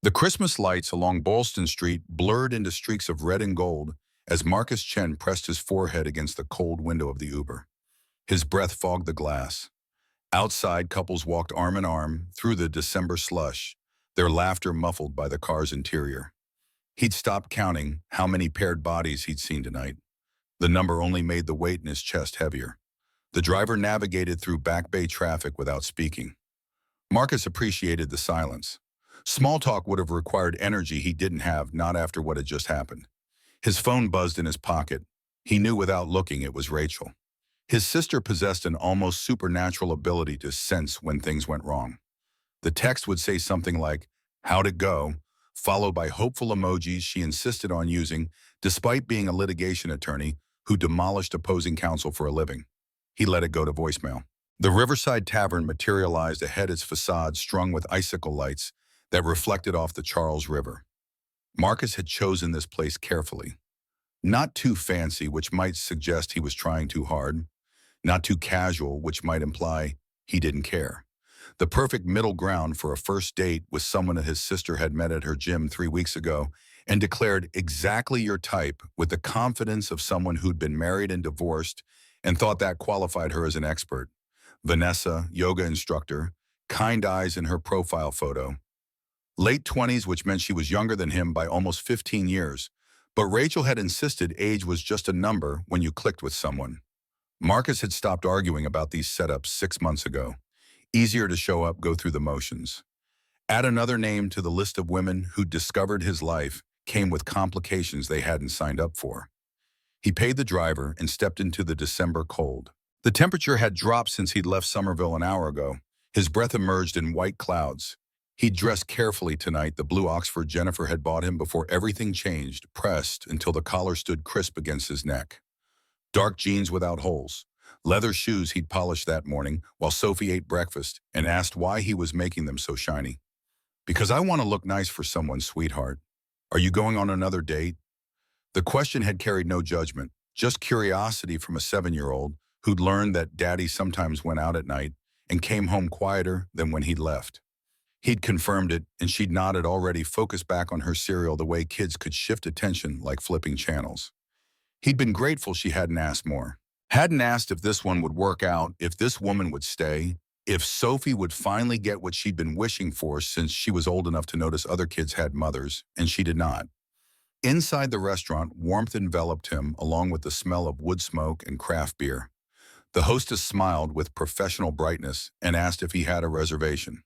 The Christmas lights along Boylston Street blurred into streaks of red and gold as Marcus Chen pressed his forehead against the cold window of the Uber. His breath fogged the glass. Outside, couples walked arm in arm through the December slush, their laughter muffled by the car's interior. He'd stopped counting how many paired bodies he'd seen tonight. The number only made the weight in his chest heavier. The driver navigated through Back Bay traffic without speaking. Marcus appreciated the silence. Small talk would have required energy he didn't have, not after what had just happened. His phone buzzed in his pocket. He knew without looking it was Rachel. His sister possessed an almost supernatural ability to sense when things went wrong. The text would say something like, "How'd it go?" followed by hopeful emojis she insisted on using, despite being a litigation attorney who demolished opposing counsel for a living. He let it go to voicemail. The Riverside Tavern materialized ahead, its facade strung with icicle lights that reflected off the Charles River. Marcus had chosen this place carefully. Not too fancy, which might suggest he was trying too hard. Not too casual, which might imply he didn't care. The perfect middle ground for a first date with someone that his sister had met at her gym 3 weeks ago and declared exactly your type with the confidence of someone who'd been married and divorced and thought that qualified her as an expert. Vanessa, yoga instructor, kind eyes in her profile photo. Late 20s, which meant she was younger than him by almost 15 years. But Rachel had insisted age was just a number when you clicked with someone. Marcus had stopped arguing about these setups 6 months ago. Easier to show up, go through the motions. Add another name to the list of women who discovered his life came with complications they hadn't signed up for. He paid the driver and stepped into the December cold. The temperature had dropped since he'd left Somerville an hour ago. His breath emerged in white clouds. He'd dressed carefully tonight, the blue Oxford Jennifer had bought him before everything changed, pressed until the collar stood crisp against his neck. Dark jeans without holes. Leather shoes he'd polished that morning while Sophie ate breakfast and asked why he was making them so shiny. "Because I want to look nice for someone, sweetheart. Are you going on another date?" The question had carried no judgment, just curiosity from a 7-year-old who'd learned that daddy sometimes went out at night and came home quieter than when he'd left. He'd confirmed it, and she'd nodded, already focused back on her cereal the way kids could shift attention like flipping channels. He'd been grateful she hadn't asked more. Hadn't asked if this one would work out, if this woman would stay, if Sophie would finally get what she'd been wishing for since she was old enough to notice other kids had mothers, and she did not. Inside the restaurant, warmth enveloped him along with the smell of wood smoke and craft beer. The hostess smiled with professional brightness and asked if he had a reservation.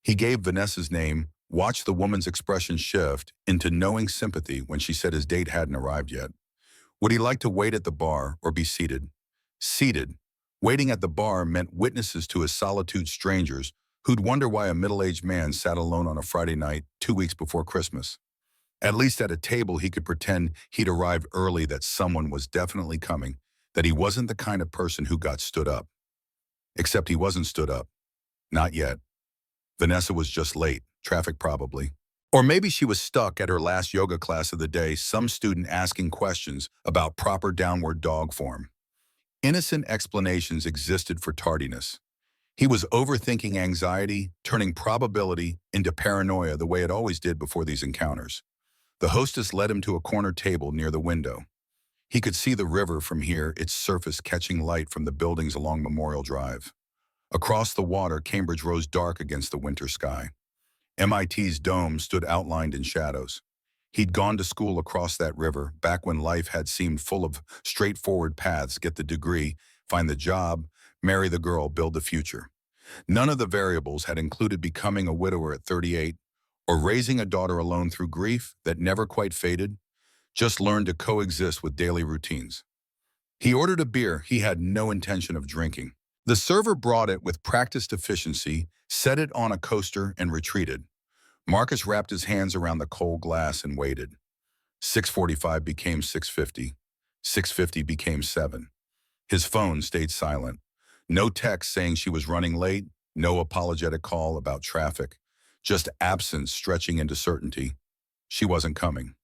He gave Vanessa's name, watched the woman's expression shift into knowing sympathy when she said his date hadn't arrived yet. Would he like to wait at the bar or be seated? Seated. Waiting at the bar meant witnesses to his solitude, strangers who'd wonder why a middle-aged man sat alone on a Friday night 2 weeks before Christmas. At least at a table he could pretend he'd arrived early, that someone was definitely coming, that he wasn't the kind of person who got stood up. Except he wasn't stood up. Not yet. Vanessa was just late, traffic probably. Or maybe she was stuck at her last yoga class of the day, some student asking questions about proper downward dog form. Innocent explanations existed for tardiness. He was overthinking anxiety, turning probability into paranoia the way it always did before these encounters. The hostess led him to a corner table near the window. He could see the river from here, its surface catching light from the buildings along Memorial Drive. Across the water, Cambridge rose dark against the winter sky. MIT's dome stood outlined in shadows. He'd gone to school across that river, back when life had seemed full of straightforward paths: get the degree, find the job, marry the girl, build the future. None of the variables had included becoming a widower at 38 or raising a daughter alone through grief that never quite faded, just learned to coexist with daily routines. He ordered a beer he had no intention of drinking. The server brought it with practiced efficiency, set it on a coaster, and retreated. Marcus wrapped his hands around the cold glass and waited. 6:45 became 6:50. 6:50 became 7. His phone stayed silent. No text saying she was running late, no apologetic call about traffic, just absence stretching into certainty. She wasn't coming.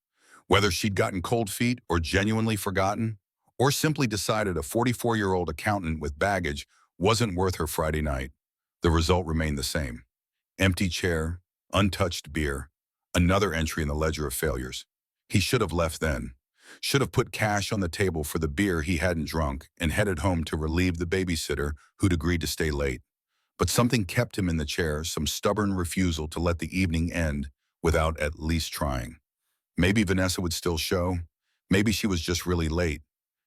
Whether she'd gotten cold feet or genuinely forgotten, or simply decided a 44-year-old accountant with baggage wasn't worth her Friday night, the result remained the same. Empty chair, untouched beer, Another entry in the ledger of failures. He should have left then. Should have put cash on the table for the beer he hadn't drunk and headed home to relieve the babysitter who'd agreed to stay late. But something kept him in the chair, some stubborn refusal to let the evening end without at least trying. Maybe Vanessa would still show. Maybe she was just really late.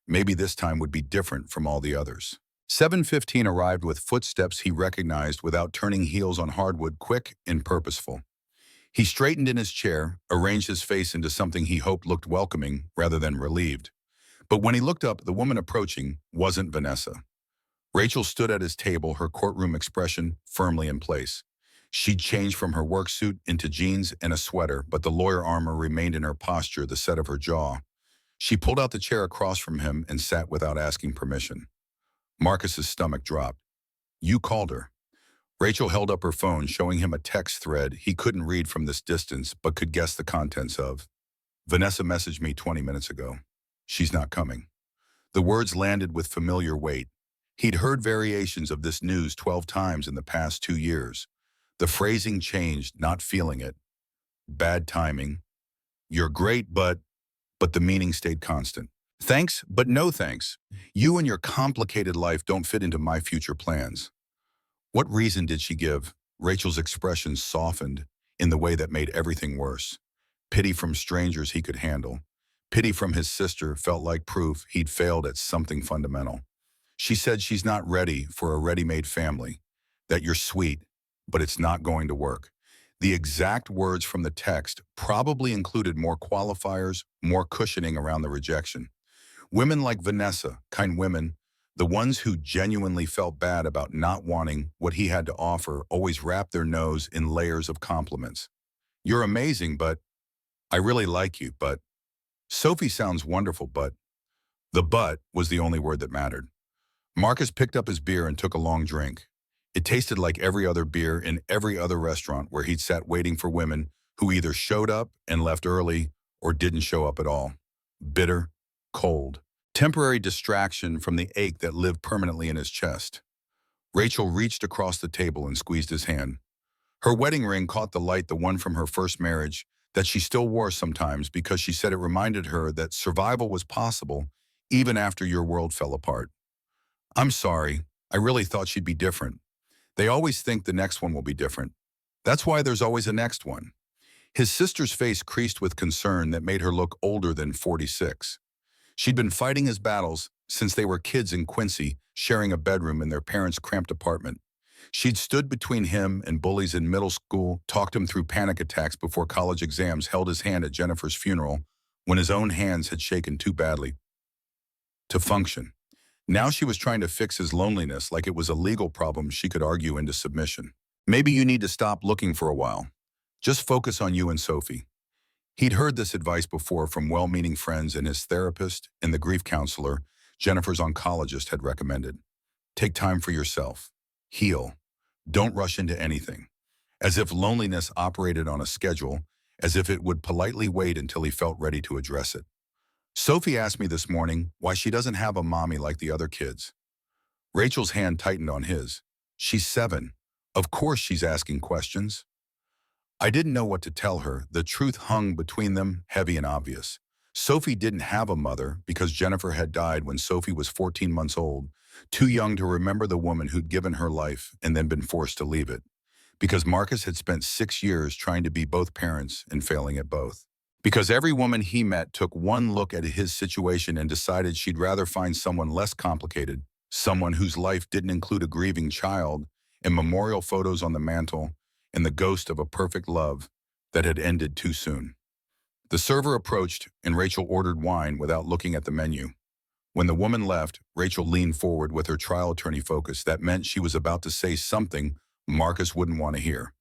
Maybe this time would be different from all the others. 7:15 arrived with footsteps he recognized without turning heels on hardwood, quick and purposeful. He straightened in his chair, arranged his face into something he hoped looked welcoming rather than relieved. But when he looked up, the woman approaching wasn't Vanessa. Rachel stood at his table, her courtroom expression firmly in place. She'd changed from her work suit into jeans and a sweater, but the lawyer armor remained in her posture, the set of her jaw. She pulled out the chair across from him and sat without asking permission. Marcus's stomach dropped. "You called her." Rachel held up her phone, showing him a text thread he couldn't read from this distance but could guess the contents of. "Vanessa messaged me 20 minutes ago. She's not coming." The words landed with familiar weight. He'd heard variations of this news 12 times in the past 2 years. The phrasing changed, not feeling it. Bad timing. You're great, but the meaning stayed constant. Thanks, but no thanks. You and your complicated life don't fit into my future plans. What reason did she give? Rachel's expression softened in the way that made everything worse. Pity from strangers he could handle. Pity from his sister felt like proof he'd failed at something fundamental. She said she's not ready for a ready-made family, that you're sweet, but it's not going to work. The exact words from the text probably included more qualifiers, more cushioning around the rejection. Women like Vanessa, kind women, the ones who genuinely felt bad about not wanting what he had to offer, always wrapped their nose in layers of compliments. "You're amazing, but I really like you, but Sophie sounds wonderful, but..." The "but" was the only word that mattered. Marcus picked up his beer and took a long drink. It tasted like every other beer in every other restaurant where he'd sat waiting for women who either showed up and left early or didn't show up at all. Bitter, cold, temporary distraction from the ache that lived permanently in his chest. Rachel reached across the table and squeezed his hand. Her wedding ring caught the light, the one from her first marriage, that she still wore sometimes because she said it reminded her that survival was possible even after your world fell apart. "I'm sorry. I really thought she'd be different. They always think the next one will be different. That's why there's always a next one." His sister's face creased with concern that made her look older than 46. She'd been fighting his battles since they were kids in Quincy, sharing a bedroom in their parents' cramped apartment. She'd stood between him and bullies in middle school, talked him through panic attacks before college exams, held his hand at Jennifer's funeral when his own hands had shaken too badly to function. Now she was trying to fix his loneliness like it was a legal problem she could argue into submission. "Maybe you need to stop looking for a while. Just focus on you and Sophie." He'd heard this advice before from well-meaning friends, and his therapist and the grief counselor Jennifer's oncologist had recommended. Take time for yourself. Heal. Don't rush into anything. As if loneliness operated on a schedule, as if it would politely wait until he felt ready to address it. "Sophie asked me this morning why she doesn't have a mommy like the other kids." Rachel's hand tightened on his. "She's 7. Of course she's asking questions." I didn't know what to tell her. The truth hung between them, heavy and obvious. Sophie didn't have a mother because Jennifer had died when Sophie was 14 months old, too young to remember the woman who'd given her life and then been forced to leave it. Because Marcus had spent 6 years trying to be both parents and failing at both. Because every woman he met took one look at his situation and decided she'd rather find someone less complicated, someone whose life didn't include a grieving child and memorial photos on the mantle and the ghost of a perfect love that had ended too soon. The server approached and Rachel ordered wine without looking at the menu. When the woman left, Rachel leaned forward with her trial attorney focus. That meant she was about to say something Marcus wouldn't want to hear.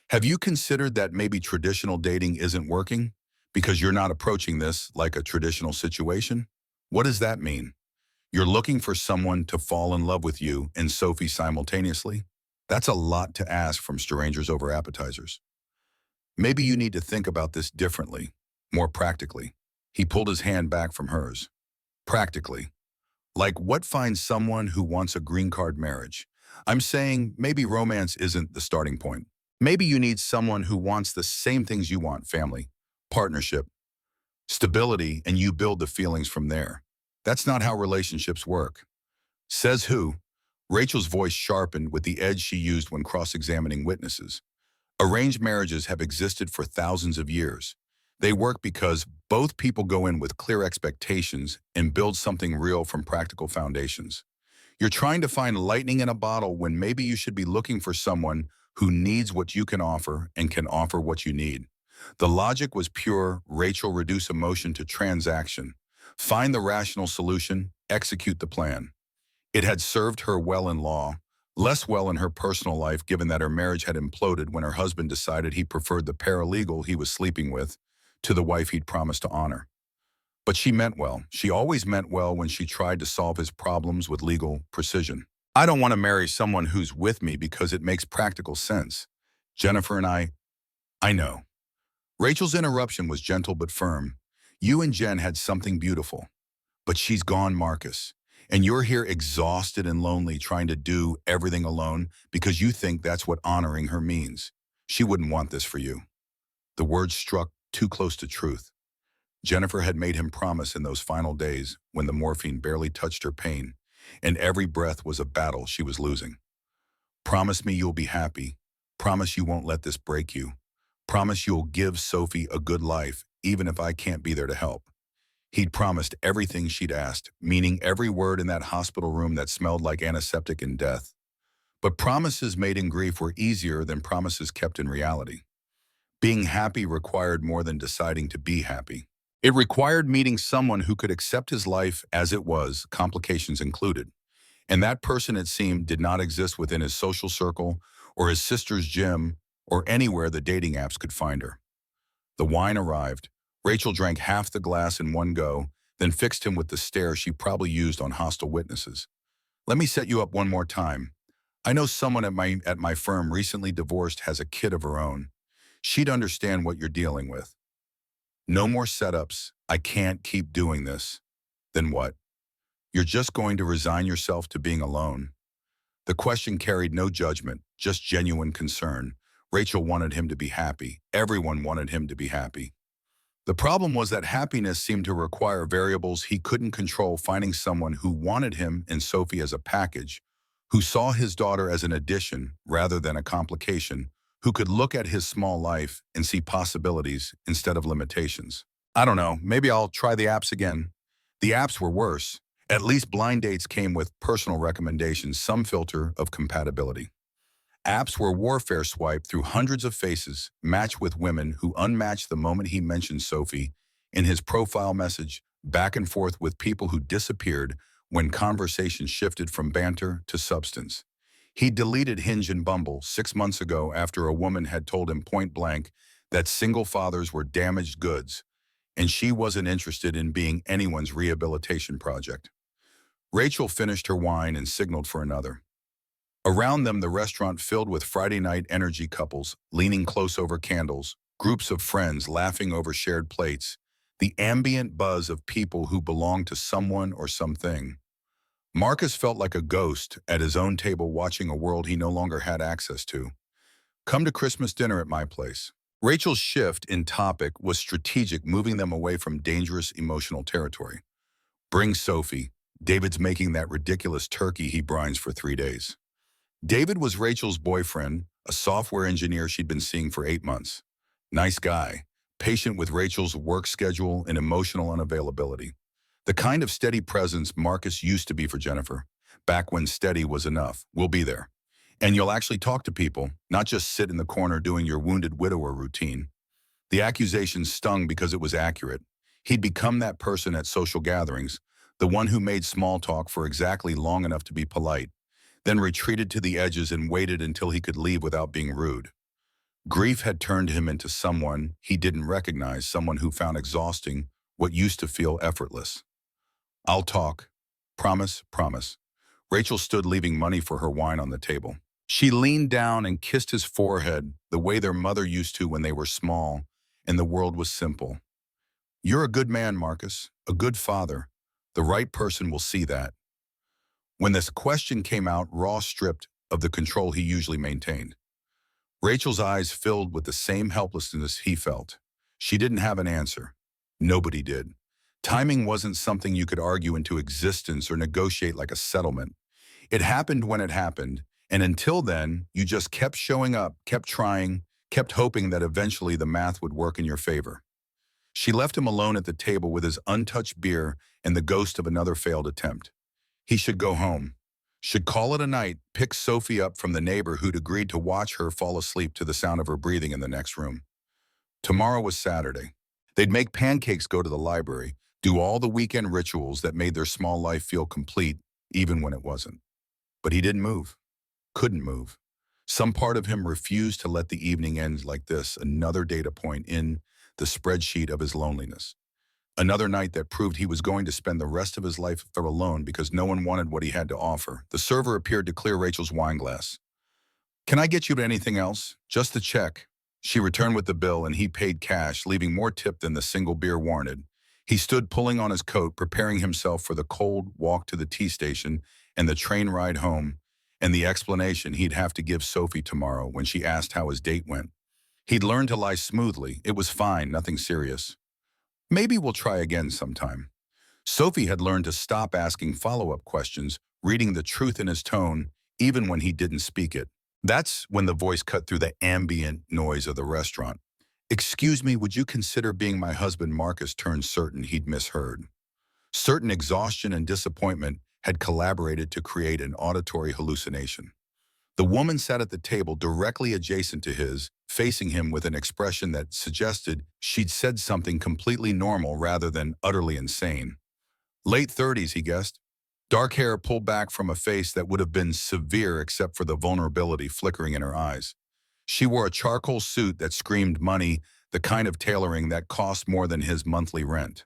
"Have you considered that maybe traditional dating isn't working? Because you're not approaching this like a traditional situation?" "What does that mean? You're looking for someone to fall in love with you and Sophie simultaneously? That's a lot to ask from strangers over appetizers." "Maybe you need to think about this differently, more practically." He pulled his hand back from hers. "Practically. Like what finds someone who wants a green card marriage? I'm saying maybe romance isn't the starting point. Maybe you need someone who wants the same things you want: family, partnership, stability, and you build the feelings from there. That's not how relationships work. Says who? Rachel's voice sharpened with the edge she used when cross-examining witnesses. Arranged marriages have existed for thousands of years. They work because both people go in with clear expectations and build something real from practical foundations. You're trying to find lightning in a bottle when maybe you should be looking for someone who needs what you can offer and can offer what you need. The logic was pure. Rachel, reduce emotion to transaction. Find the rational solution, execute the plan. It had served her well in law, less well in her personal life given that her marriage had imploded when her husband decided he preferred the paralegal he was sleeping with to the wife he'd promised to honor. But she meant well. She always meant well when she tried to solve his problems with legal precision. I don't want to marry someone who's with me because it makes practical sense. Jennifer and I know. Rachel's interruption was gentle but firm. You and Jen had something beautiful. But she's gone, Marcus. And you're here exhausted and lonely trying to do everything alone because you think that's what honoring her means. She wouldn't want this for you. The words struck too close to truth. Jennifer had made him promise in those final days when the morphine barely touched her pain, and every breath was a battle she was losing. Promise me you'll be happy. Promise you won't let this break you. Promise you'll give Sophie a good life, even if I can't be there to help. He'd promised everything she'd asked, meaning every word in that hospital room that smelled like antiseptic and death. But promises made in grief were easier than promises kept in reality. Being happy required more than deciding to be happy. It required meeting someone who could accept his life as it was, complications included. And that person, it seemed, did not exist within his social circle or his sister's gym or anywhere the dating apps could find her. The wine arrived. Rachel drank half the glass in one go, then fixed him with the stare she probably used on hostile witnesses. Let me set you up one more time. I know someone at my firm recently divorced, has a kid of her own. She'd understand what you're dealing with. No more setups. I can't keep doing this. Then what? You're just going to resign yourself to being alone? The question carried no judgment, just genuine concern. Rachel wanted him to be happy. Everyone wanted him to be happy. The problem was that happiness seemed to require variables he couldn't control. Finding someone who wanted him and Sophie as a package, who saw his daughter as an addition rather than a complication, who could look at his small life and see possibilities instead of limitations. I don't know, maybe I'll try the apps again. The apps were worse. At least blind dates came with personal recommendations, some filter of compatibility. Apps were warfare. Swipe through hundreds of faces, match with women who unmatched the moment he mentioned Sophie in his profile message, back and forth with people who disappeared when conversation shifted from banter to substance. He deleted Hinge and Bumble 6 months ago after a woman had told him point blank that single fathers were damaged goods, and she wasn't interested in being anyone's rehabilitation project. Rachel finished her wine and signaled for another. Around them, the restaurant filled with Friday night energy couples, leaning close over candles, groups of friends laughing over shared plates, the ambient buzz of people who belonged to someone or something. Marcus felt like a ghost at his own table watching a world he no longer had access to. Come to Christmas dinner at my place. Rachel's shift in topic was strategic, moving them away from dangerous emotional territory. Bring Sophie. David's making that ridiculous turkey he brines for 3 days. David was Rachel's boyfriend, a software engineer she'd been seeing for 8 months. Nice guy, patient with Rachel's work schedule and emotional unavailability. The kind of steady presence Marcus used to be for Jennifer, back when steady was enough. We'll be there. And you'll actually talk to people, not just sit in the corner doing your wounded widower routine. The accusation stung because it was accurate. He'd become that person at social gatherings, the one who made small talk for exactly long enough to be polite, then retreated to the edges and waited until he could leave without being rude. Grief had turned him into someone he didn't recognize, someone who found exhausting what used to feel effortless. I'll talk. Promise, promise. Rachel stood, leaving money for her wine on the table. She leaned down and kissed his forehead the way their mother used to when they were small and the world was simple. You're a good man, Marcus, a good father. The right person will see that. When this question came out, raw, stripped of the control he usually maintained. Rachel's eyes filled with the same helplessness he felt. She didn't have an answer. Nobody did. Timing wasn't something you could argue into existence or negotiate like a settlement. It happened when it happened, and until then, you just kept showing up, kept trying, kept hoping that eventually the math would work in your favor. She left him alone at the table with his untouched beer and the ghost of another failed attempt. He should go home, should call it a night, pick Sophie up from the neighbor who'd agreed to watch her fall asleep to the sound of her breathing in the next room. Tomorrow was Saturday. They'd make pancakes, go to the library, do all the weekend rituals that made their small life feel complete, even when it wasn't. But he didn't move, couldn't move. Some part of him refused to let the evening end like this, another data point in the spreadsheet of his loneliness. Another night that proved he was going to spend the rest of his life there alone because no one wanted what he had to offer. The server appeared to clear Rachel's wine glass. "Can I get you anything else? Just the check." She returned with the bill and he paid cash, leaving more tip than the single beer warranted. He stood pulling on his coat, preparing himself for the cold walk to the tea station and the train ride home, and the explanation he'd have to give Sophie tomorrow when she asked how his date went. He'd learned to lie smoothly. It was fine, nothing serious. "Maybe we'll try again sometime." Sophie had learned to stop asking follow-up questions, reading the truth in his tone, even when he didn't speak it. That's when the voice cut through the ambient noise of the restaurant. "Excuse me, would you consider being my husband?" Marcus turned certain he'd misheard. Certain exhaustion and disappointment had collaborated to create an auditory hallucination. The woman sat at the table directly adjacent to his, facing him with an expression that suggested she'd said something completely normal rather than utterly insane. Late 30s, he guessed. Dark hair pulled back from a face that would have been severe except for the vulnerability flickering in her eyes. She wore a charcoal suit that screamed money, the kind of tailoring that cost more than his monthly rent.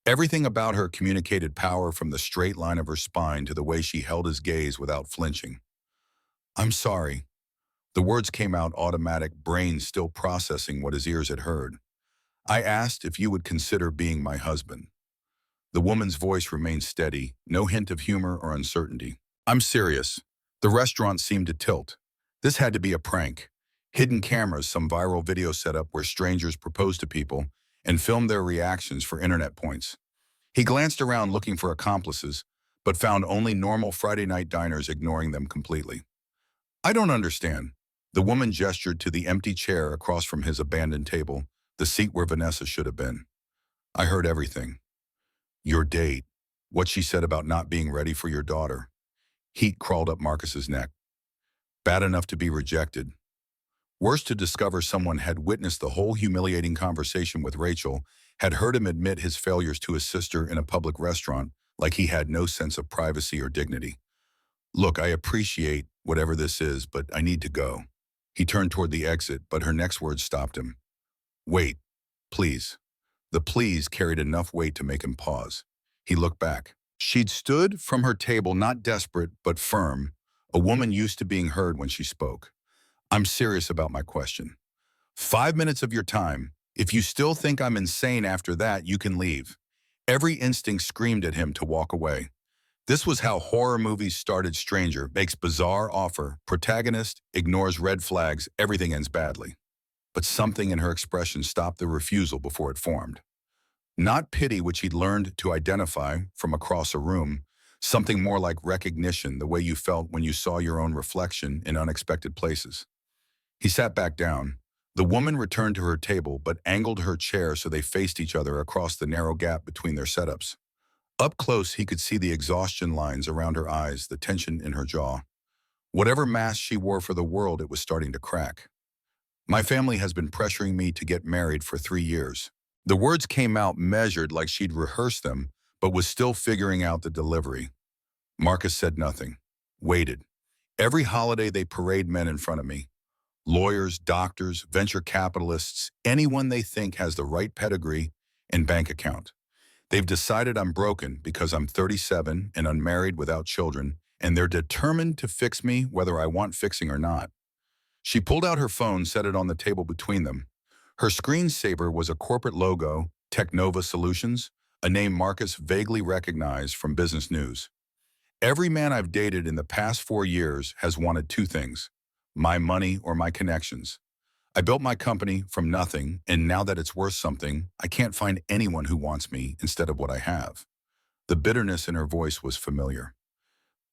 Everything about her communicated power, from the straight line of her spine to the way she held his gaze without flinching. "I'm sorry." The words came out automatic, brain still processing what his ears had heard. "I asked if you would consider being my husband." The woman's voice remained steady, no hint of humor or uncertainty. "I'm serious." The restaurant seemed to tilt. This had to be a prank. Hidden cameras, some viral video setup where strangers proposed to people and filmed their reactions for internet points. He glanced around looking for accomplices, but found only normal Friday night diners, ignoring them completely. "I don't understand." The woman gestured to the empty chair across from his abandoned table, the seat where Vanessa should have been. "I heard everything. Your date, what she said about not being ready for your daughter." Heat crawled up Marcus's neck. Bad enough to be rejected. Worse to discover someone had witnessed the whole humiliating conversation with Rachel, had heard him admit his failures to his sister in a public restaurant, like he had no sense of privacy or dignity. "Look, I appreciate whatever this is, but I need to go." He turned toward the exit, but her next words stopped him. "Wait, please." The please carried enough weight to make him pause. He looked back. She'd stood from her table, not desperate, but firm, a woman used to being heard when she spoke. "I'm serious about my question. 5 minutes of your time. If you still think I'm insane after that, you can leave." Every instinct screamed at him to walk away. This was how horror movies started. Stranger makes bizarre offer, protagonist ignores red flags, everything ends badly. But something in her expression stopped the refusal before it formed. Not pity, which he'd learned to identify from across a room, something more like recognition, the way you felt when you saw your own reflection in unexpected places. He sat back down. The woman returned to her table but angled her chair so they faced each other across the narrow gap between their setups. Up close, he could see the exhaustion lines around her eyes, the tension in her jaw. Whatever mask she wore for the world, it was starting to crack. "My family has been pressuring me to get married for 3 years." The words came out measured, like she'd rehearsed them, but was still figuring out the delivery. Marcus said nothing. Waited. "Every holiday they parade men in front of me. Lawyers, doctors, venture capitalists, anyone they think has the right pedigree and bank account. They've decided I'm broken because I'm 37 and unmarried without children, and they're determined to fix me whether I want fixing or not." She pulled out her phone, set it on the table between them. Her screensaver was a corporate logo, Technova Solutions, a name Marcus vaguely recognized from business news. "Every man I've dated in the past 4 years has wanted two things: my money, or my connections. I built my company from nothing, and now that it's worth something, I can't find anyone who wants me instead of what I have. The bitterness in her voice was familiar.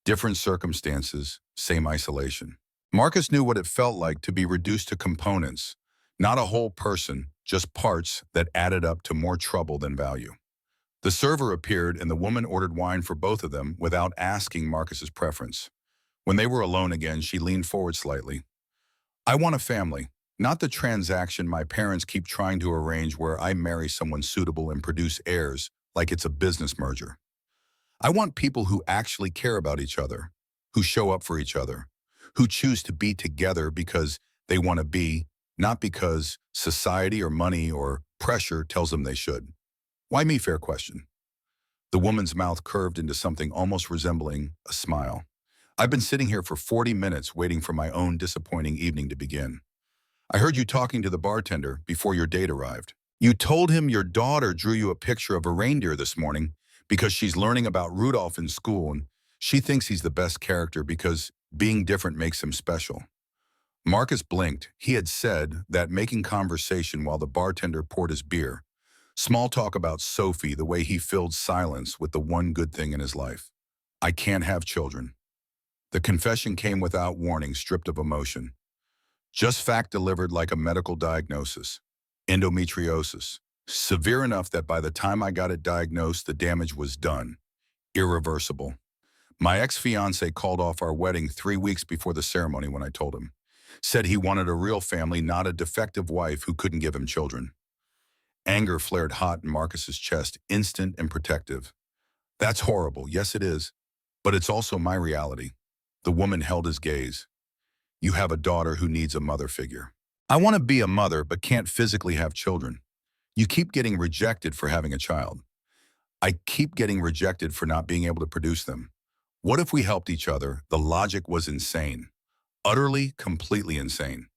Different circumstances, same isolation. Marcus knew what it felt like to be reduced to components, not a whole person, just parts that added up to more trouble than value. The server appeared and the woman ordered wine for both of them without asking Marcus's preference. When they were alone again, she leaned forward slightly. I want a family, not the transaction my parents keep trying to arrange where I marry someone suitable and produce heirs like it's a business merger. I want people who actually care about each other, who show up for each other, who choose to be together because they want to be, not because society or money or pressure tells them they should. Why me? Fair question. The woman's mouth curved into something almost resembling a smile. I've been sitting here for 40 minutes waiting for my own disappointing evening to begin. I heard you talking to the bartender before your date arrived. You told him your daughter drew you a picture of a reindeer this morning because she's learning about Rudolph in school and she thinks he's the best character because being different makes him special. Marcus blinked. He had said that making conversation while the bartender poured his beer. Small talk about Sophie, the way he filled silence with the one good thing in his life. I can't have children. The confession came without warning, stripped of emotion. Just fact delivered like a medical diagnosis. Endometriosis. Severe enough that by the time I got it diagnosed, the damage was done. Irreversible. My ex-fiancé called off our wedding 3 weeks before the ceremony when I told him. Said he wanted a real family, not a defective wife who couldn't give him children. Anger flared hot in Marcus's chest, instant and protective. That's horrible. Yes, it is. But it's also my reality. The woman held his gaze. You have a daughter who needs a mother figure. I want to be a mother, but can't physically have children. You keep getting rejected for having a child. I keep getting rejected for not being able to produce them. What if we helped each other? The logic was insane. Utterly, completely insane.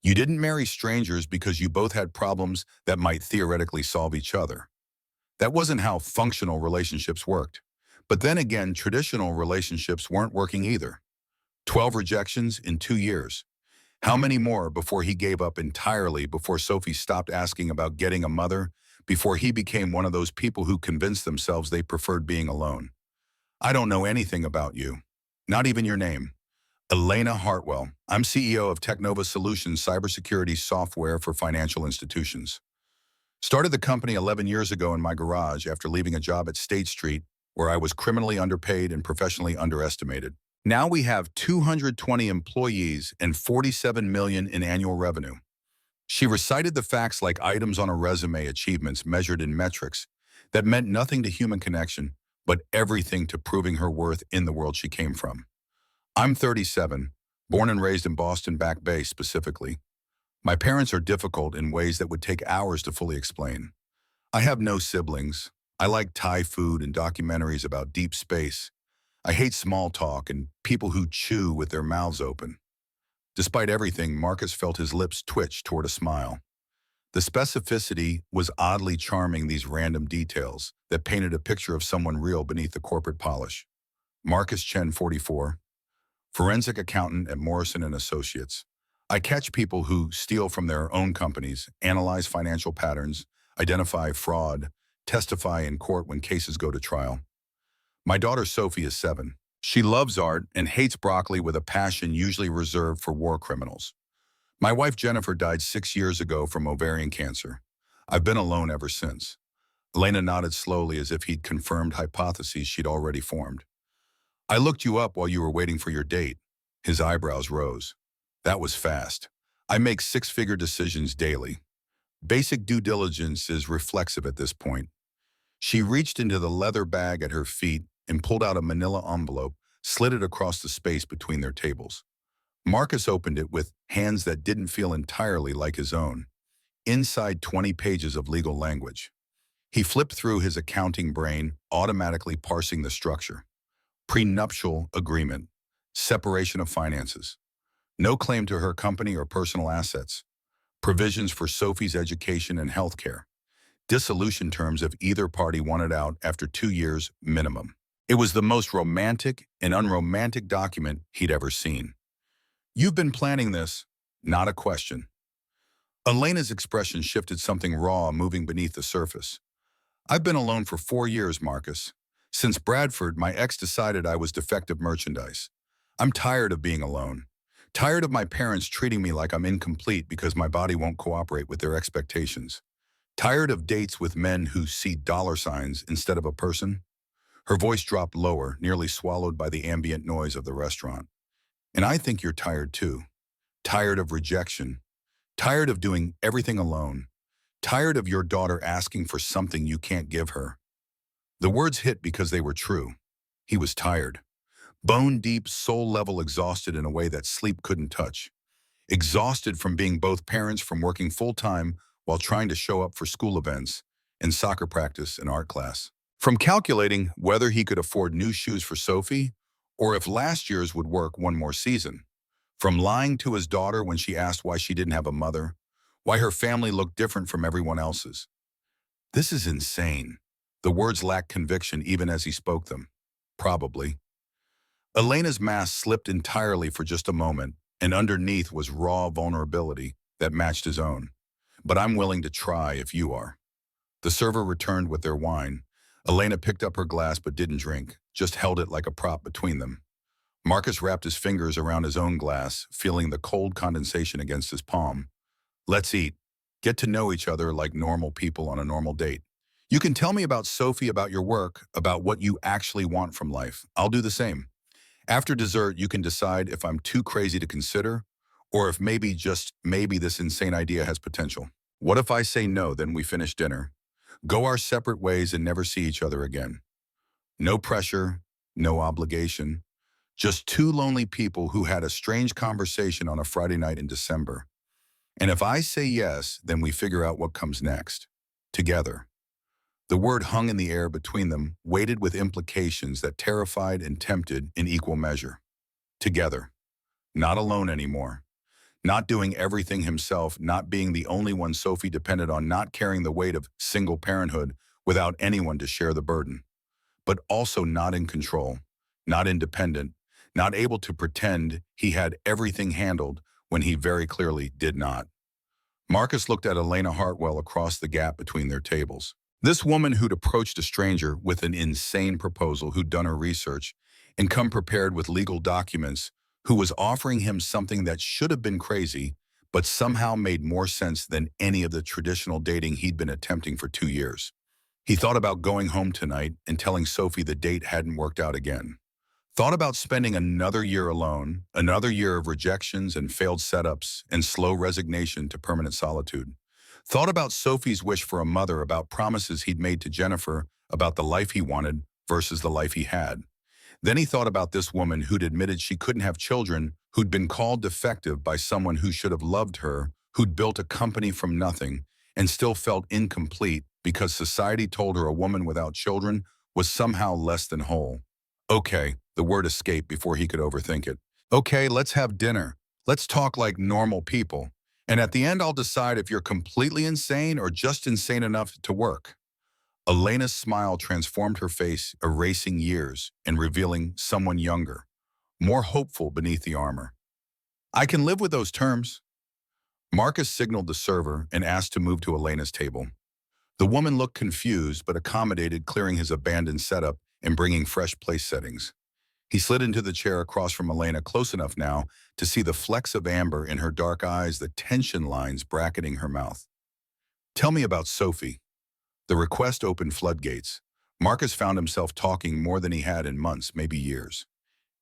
You didn't marry strangers because you both had problems that might theoretically solve each other. That wasn't how functional relationships worked. But then again, traditional relationships weren't working either. 12 rejections in 2 years. How many more before he gave up entirely, before Sophie stopped asking about getting a mother, before he became one of those people who convinced themselves they preferred being alone? I don't know anything about you. Not even your name. Elena Hartwell. I'm CEO of Technova Solutions, cybersecurity software for financial institutions. Started the company 11 years ago in my garage after leaving a job at State Street where I was criminally underpaid and professionally underestimated. Now we have 220 employees and 47 million in annual revenue. She recited the facts like items on a resume, achievements measured in metrics that meant nothing to human connection, but everything to proving her worth in the world she came from. I'm 37, born and raised in Boston Back Bay specifically. My parents are difficult in ways that would take hours to fully explain. I have no siblings. I like Thai food and documentaries about deep space. I hate small talk and people who chew with their mouths open. Despite everything, Marcus felt his lips twitch toward a smile. The specificity was oddly charming, these random details that painted a picture of someone real beneath the corporate polish. Marcus Chen, 44, forensic accountant at Morrison & Associates. I catch people who steal from their own companies, analyze financial patterns, identify fraud, testify in court when cases go to trial. My daughter Sophie is 7. She loves art and hates broccoli with a passion usually reserved for war criminals. My wife Jennifer died 6 years ago from ovarian cancer. I've been alone ever since. Elena nodded slowly as if he'd confirmed hypotheses she'd already formed. I looked you up while you were waiting for your date. His eyebrows rose. That was fast. I make 6-figure decisions daily. Basic due diligence is reflexive at this point. She reached into the leather bag at her feet and pulled out a manila envelope, slid it across the space between their tables. Marcus opened it with hands that didn't feel entirely like his own. Inside 20 pages of legal language. He flipped through his accounting brain, automatically parsing the structure. Prenuptial agreement. Separation of finances. No claim to her company or personal assets. Provisions for Sophie's education and health care. Dissolution terms if either party wanted out after 2 years minimum. It was the most romantic and unromantic document he'd ever seen. You've been planning this, not a question. Elena's expression shifted something raw moving beneath the surface. I've been alone for 4 years, Marcus. Since Bradford, my ex decided I was defective merchandise. I'm tired of being alone. Tired of my parents treating me like I'm incomplete because my body won't cooperate with their expectations. Tired of dates with men who see dollar signs instead of a person. Her voice dropped lower, nearly swallowed by the ambient noise of the restaurant. And I think you're tired too. Tired of rejection. Tired of doing everything alone. Tired of your daughter asking for something you can't give her. The words hit because they were true. He was tired. Bone deep, soul level exhausted in a way that sleep couldn't touch. Exhausted from being both parents, from working full-time while trying to show up for school events and soccer practice and art class. From calculating whether he could afford new shoes for Sophie or if last year's would work one more season. From lying to his daughter when she asked why she didn't have a mother, why her family looked different from everyone else's. This is insane. The words lacked conviction even as he spoke them. Probably. Elena's mask slipped entirely for just a moment, and underneath was raw vulnerability that matched his own. But I'm willing to try if you are. The server returned with their wine. Elena picked up her glass but didn't drink, just held it like a prop between them. Marcus wrapped his fingers around his own glass, feeling the cold condensation against his palm. Let's eat. Get to know each other like normal people on a normal date. You can tell me about Sophie, about your work, about what you actually want from life. I'll do the same. After dessert, you can decide if I'm too crazy to consider, or if maybe, just maybe, this insane idea has potential. What if I say no, then we finish dinner? Go our separate ways and never see each other again. No pressure, no obligation. Just two lonely people who had a strange conversation on a Friday night in December. And if I say yes, then we figure out what comes next. Together. The word hung in the air between them, weighted with implications that terrified and tempted in equal measure. Together. Not alone anymore. Not doing everything himself, not being the only one Sophie depended on, not carrying the weight of single parenthood without anyone to share the burden. But also not in control, not independent, not able to pretend he had everything handled when he very clearly did not. Marcus looked at Elena Hartwell across the gap between their tables. This woman who'd approached a stranger with an insane proposal, who'd done her research and come prepared with legal documents, who was offering him something that should have been crazy, but somehow made more sense than any of the traditional dating he'd been attempting for 2 years. He thought about going home tonight and telling Sophie the date hadn't worked out again. Thought about spending another year alone, another year of rejections and failed setups and slow resignation to permanent solitude. Thought about Sophie's wish for a mother, about promises he'd made to Jennifer, about the life he wanted versus the life he had. Then he thought about this woman who'd admitted she couldn't have children, who'd been called defective by someone who should have loved her, who'd built a company from nothing and still felt incomplete because society told her a woman without children was somehow less than whole. Okay, the word escaped before he could overthink it. Okay, let's have dinner. Let's talk like normal people. And at the end, I'll decide if you're completely insane or just insane enough to work. Elena's smile transformed her face, erasing years and revealing someone younger, more hopeful beneath the armor. I can live with those terms. Marcus signaled the server and asked to move to Elena's table. The woman looked confused but accommodated, clearing his abandoned setup and bringing fresh place settings. He slid into the chair across from Elena, close enough now to see the flecks of amber in her dark eyes, the tension lines bracketing her mouth. Tell me about Sophie. The request opened floodgates. Marcus found himself talking more than he had in months, maybe years.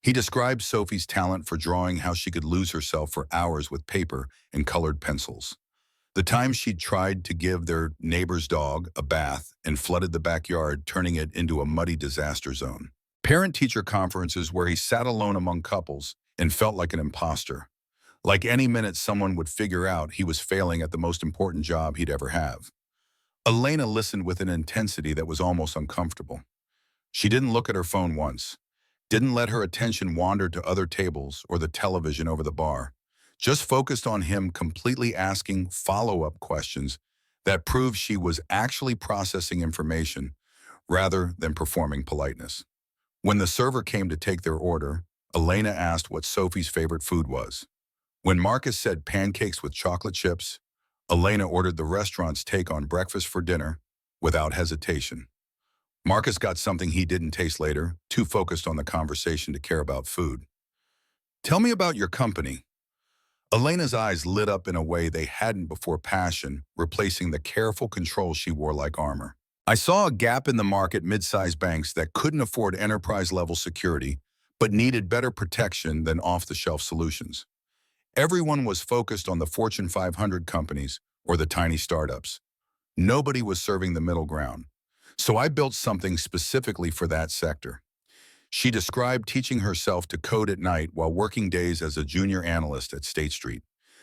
He described Sophie's talent for drawing, how she could lose herself for hours with paper and colored pencils. The times she'd tried to give their neighbor's dog a bath and flooded the backyard, turning it into a muddy disaster zone. Parent-teacher conferences where he sat alone among couples and felt like an imposter. Like any minute someone would figure out he was failing at the most important job he'd ever have. Elena listened with an intensity that was almost uncomfortable. She didn't look at her phone once, didn't let her attention wander to other tables or the television over the bar, just focused on him, completely asking follow-up questions that proved she was actually processing information rather than performing politeness. When the server came to take their order, Elena asked what Sophie's favorite food was. When Marcus said pancakes with chocolate chips, Elena ordered the restaurant's take on breakfast for dinner without hesitation. Marcus got something he didn't taste later, too focused on the conversation to care about food. Tell me about your company. Elena's eyes lit up in a way they hadn't before, passion, replacing the careful control she wore like armor. I saw a gap in the market, mid-sized banks that couldn't afford enterprise-level security, but needed better protection than off-the-shelf solutions. Everyone was focused on the Fortune 500 companies or the tiny startups. Nobody was serving the middle ground. So I built something specifically for that sector. She described teaching herself to code at night while working days as a junior analyst at State Street,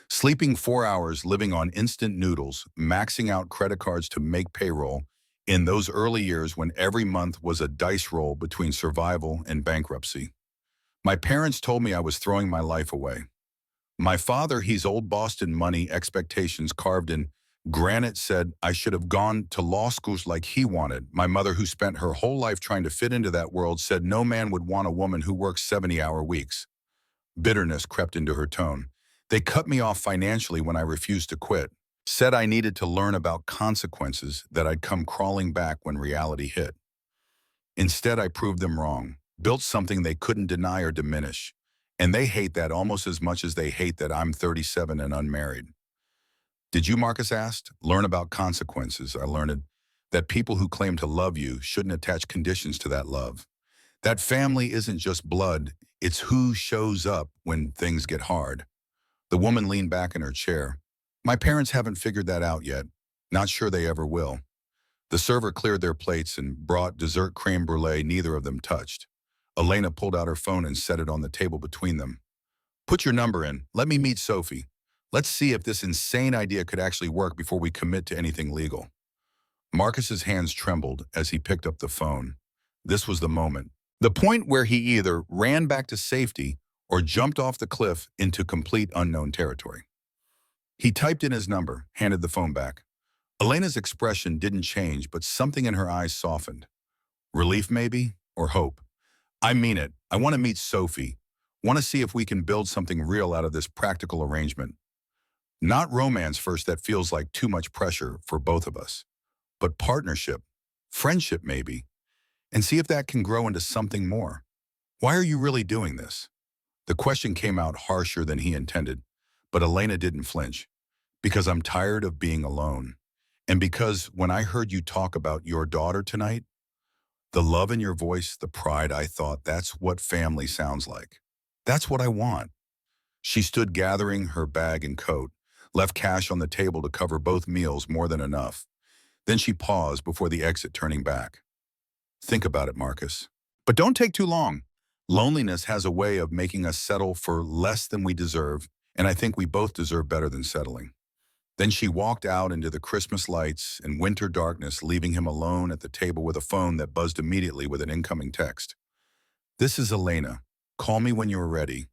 sleeping 4 hours, living on instant noodles, maxing out credit cards to make payroll in those early years when every month was a dice roll between survival and bankruptcy. My parents told me I was throwing my life away. My father, he's old Boston money expectations carved in granite, said I should have gone to law schools like he wanted. My mother, who spent her whole life trying to fit into that world, said no man would want a woman who works 70-hour weeks. Bitterness crept into her tone. They cut me off financially when I refused to quit. Said I needed to learn about consequences, that I'd come crawling back when reality hit. Instead, I proved them wrong, built something they couldn't deny or diminish. And they hate that almost as much as they hate that I'm 37 and unmarried. Did you, Marcus asked, learn about consequences? I learned that people who claim to love you shouldn't attach conditions to that love. That family isn't just blood, it's who shows up when things get hard. The woman leaned back in her chair. My parents haven't figured that out yet. Not sure they ever will. The server cleared their plates and brought dessert creme brulee neither of them touched. Elena pulled out her phone and set it on the table between them. Put your number in. Let me meet Sophie. Let's see if this insane idea could actually work before we commit to anything legal. Marcus's hands trembled as he picked up the phone. This was the moment. The point where he either ran back to safety or jumped off the cliff into complete unknown territory. He typed in his number, handed the phone back. Elena's expression didn't change, but something in her eyes softened. Relief maybe, or hope. I mean it. I want to meet Sophie. Want to see if we can build something real out of this practical arrangement. Not romance first, that feels like too much pressure for both of us. But partnership, friendship maybe, and see if that can grow into something more. Why are you really doing this? The question came out harsher than he intended, but Elena didn't flinch. Because I'm tired of being alone. And because when I heard you talk about your daughter tonight, the love in your voice, the pride, I thought that's what family sounds like. That's what I want. She stood gathering her bag and coat, left cash on the table to cover both meals, more than enough. Then she paused before the exit, turning back. Think about it, Marcus. But don't take too long. Loneliness has a way of making us settle for less than we deserve, and I think we both deserve better than settling. Then she walked out into the Christmas lights and winter darkness, leaving him alone at the table with a phone that buzzed immediately with an incoming text. This is Elena. Call me when you're ready.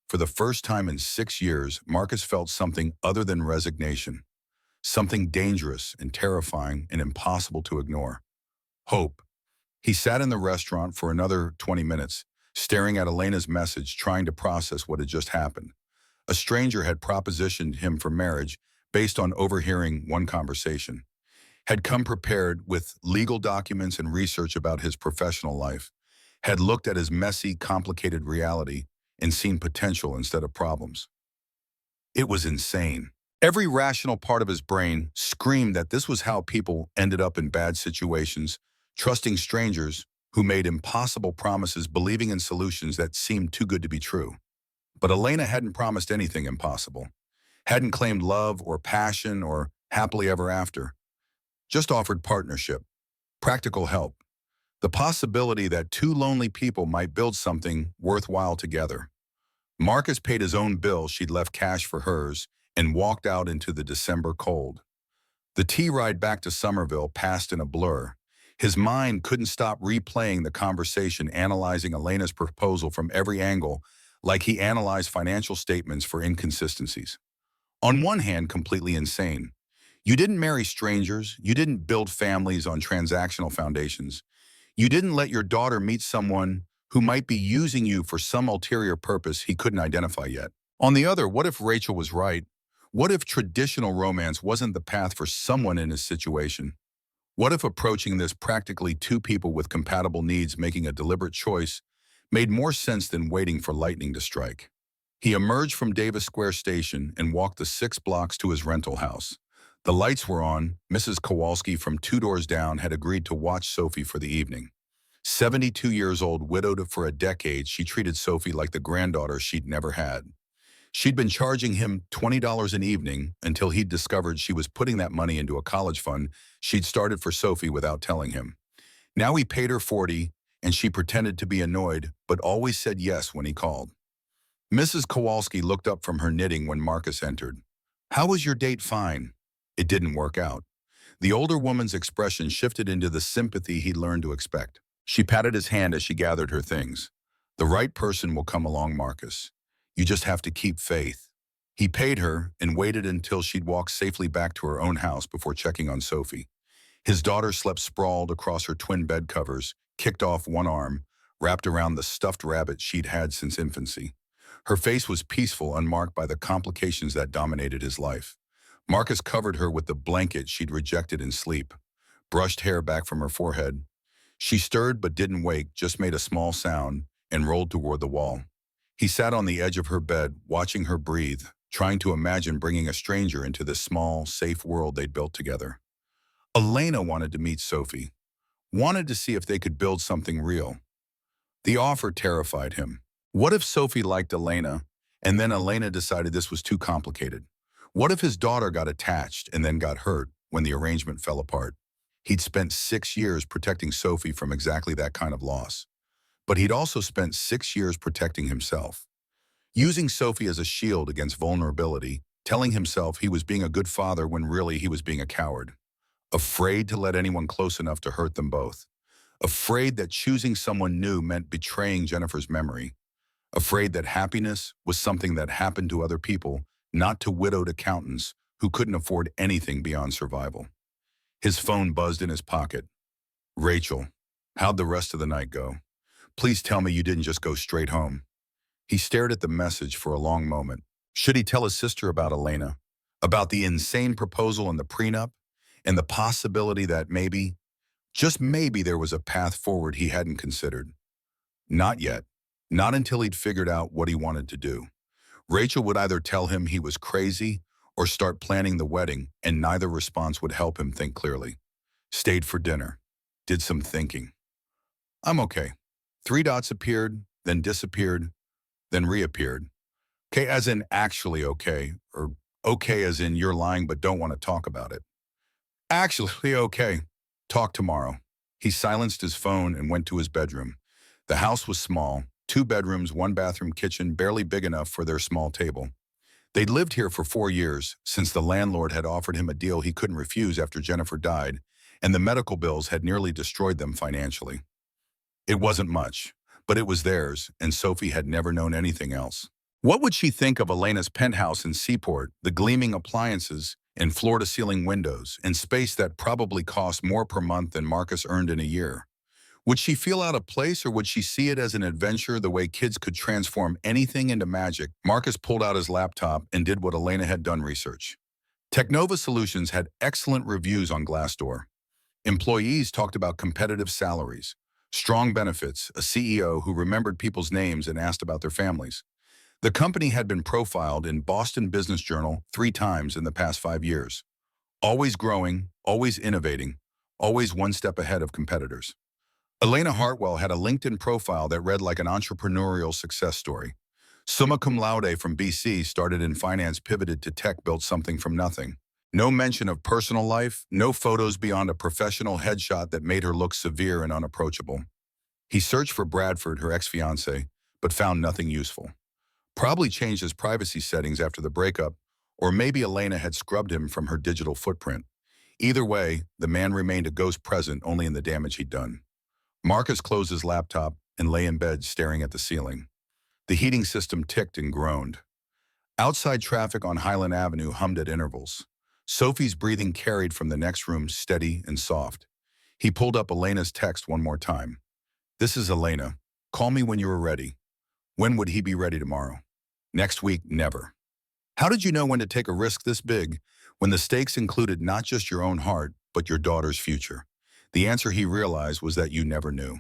For the first time in 6 years, Marcus felt something other than resignation. Something dangerous and terrifying and impossible to ignore. Hope. He sat in the restaurant for another 20 minutes, staring at Elena's message, trying to process what had just happened. A stranger had propositioned him for marriage based on overhearing one conversation, had come prepared with legal documents and research about his professional life, had looked at his messy, complicated reality and seen potential instead of problems. It was insane. Every rational part of his brain screamed that this was how people ended up in bad situations, trusting strangers who made impossible promises, believing in solutions that seemed too good to be true. But Elena hadn't promised anything impossible, hadn't claimed love or passion or happily ever after, just offered partnership, practical help, the possibility that two lonely people might build something worthwhile together. Marcus paid his own bill, she'd left cash for hers, and walked out into the December cold. The T ride back to Somerville passed in a blur. His mind couldn't stop replaying the conversation, analyzing Elena's proposal from every angle, like he analyzed financial statements for inconsistencies. On one hand, completely insane. You didn't marry strangers. You didn't build families on transactional foundations. You didn't let your daughter meet someone who might be using you for some ulterior purpose he couldn't identify yet. On the other, what if Rachel was right? What if traditional romance wasn't the path for someone in his situation? What if approaching this practically two people with compatible needs making a deliberate choice made more sense than waiting for lightning to strike? He emerged from Davis Square Station and walked the 6 blocks to his rental house. The lights were on. Mrs. Kowalski from 2 doors down had agreed to watch Sophie for the evening. 72 years old, widowed for a decade, she treated Sophie like the granddaughter she'd never had. She'd been charging him $20 an evening until he'd discovered she was putting that money into a college fund she'd started for Sophie without telling him. Now he paid her 40, and she pretended to be annoyed, but always said yes when he called. Mrs. Kowalski looked up from her knitting when Marcus entered. "How was your date?" "Fine." It didn't work out. The older woman's expression shifted into the sympathy he'd learned to expect. She patted his hand as she gathered her things. "The right person will come along, Marcus. You just have to keep faith." He paid her and waited until she'd walked safely back to her own house before checking on Sophie. His daughter slept sprawled across her twin bed covers, kicked off one arm, wrapped around the stuffed rabbit she'd had since infancy. Her face was peaceful, unmarked by the complications that dominated his life. Marcus covered her with the blanket she'd rejected in sleep, brushed hair back from her forehead. She stirred but didn't wake, just made a small sound and rolled toward the wall. He sat on the edge of her bed, watching her breathe, trying to imagine bringing a stranger into this small, safe world they'd built together. Elena wanted to meet Sophie, wanted to see if they could build something real. The offer terrified him. What if Sophie liked Elena, and then Elena decided this was too complicated? What if his daughter got attached and then got hurt when the arrangement fell apart? He'd spent 6 years protecting Sophie from exactly that kind of loss. But he'd also spent 6 years protecting himself, using Sophie as a shield against vulnerability, telling himself he was being a good father when really he was being a coward, afraid to let anyone close enough to hurt them both, afraid that choosing someone new meant betraying Jennifer's memory, afraid that happiness was something that happened to other people, not to widowed accountants who couldn't afford anything beyond survival. His phone buzzed in his pocket. "Rachel, how'd the rest of the night go? Please tell me you didn't just go straight home." He stared at the message for a long moment. Should he tell his sister about Elena, about the insane proposal and the prenup, and the possibility that maybe, just maybe, there was a path forward he hadn't considered? Not yet. Not until he'd figured out what he wanted to do. Rachel would either tell him he was crazy or start planning the wedding, and neither response would help him think clearly. Stayed for dinner. Did some thinking. "I'm okay." 3 dots appeared, then disappeared, then reappeared. Okay as in actually okay, or okay as in you're lying but don't want to talk about it. "Actually okay. Talk tomorrow." He silenced his phone and went to his bedroom. The house was small, 2 bedrooms, 1 bathroom, kitchen, barely big enough for their small table. They'd lived here for 4 years, since the landlord had offered him a deal he couldn't refuse after Jennifer died, and the medical bills had nearly destroyed them financially. It wasn't much, but it was theirs, and Sophie had never known anything else. What would she think of Elena's penthouse in Seaport, the gleaming appliances and floor-to-ceiling windows, and space that probably cost more per month than Marcus earned in a year? Would she feel out of place, or would she see it as an adventure, the way kids could transform anything into magic? Marcus pulled out his laptop and did what Elena had done: research. Technova Solutions had excellent reviews on Glassdoor. Employees talked about competitive salaries, strong benefits, a CEO who remembered people's names and asked about their families. The company had been profiled in Boston Business Journal 3 times in the past 5 years. Always growing, always innovating, always one step ahead of competitors. Elena Hartwell had a LinkedIn profile that read like an entrepreneurial success story. Summa cum laude from BC, started in finance, pivoted to tech, built something from nothing. No mention of personal life, no photos beyond a professional headshot that made her look severe and unapproachable. He searched for Bradford, her ex-fiancé, but found nothing useful. Probably changed his privacy settings after the breakup, or maybe Elena had scrubbed him from her digital footprint. Either way, the man remained a ghost, present only in the damage he'd done. Marcus closed his laptop and lay in bed staring at the ceiling. The heating system ticked and groaned. Outside traffic on Highland Avenue hummed at intervals. Sophie's breathing carried from the next room, steady and soft. He pulled up Elena's text one more time. "This is Elena. Call me when you are ready." When would he be ready? Tomorrow. Next week, never. How did you know when to take a risk this big, when the stakes included not just your own heart, but your daughter's future? The answer he realized was that you never knew.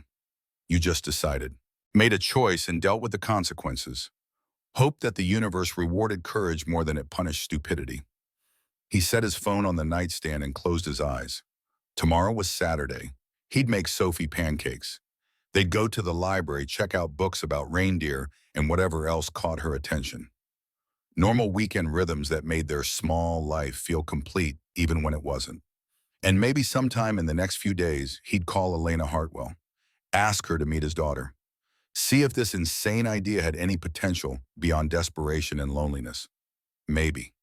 You just decided, made a choice and dealt with the consequences. Hoped that the universe rewarded courage more than it punished stupidity. He set his phone on the nightstand and closed his eyes. Tomorrow was Saturday. He'd make Sophie pancakes. They'd go to the library, check out books about reindeer and whatever else caught her attention. Normal weekend rhythms that made their small life feel complete even when it wasn't. And maybe sometime in the next few days, he'd call Elena Hartwell, ask her to meet his daughter, see if this insane idea had any potential beyond desperation and loneliness. Maybe.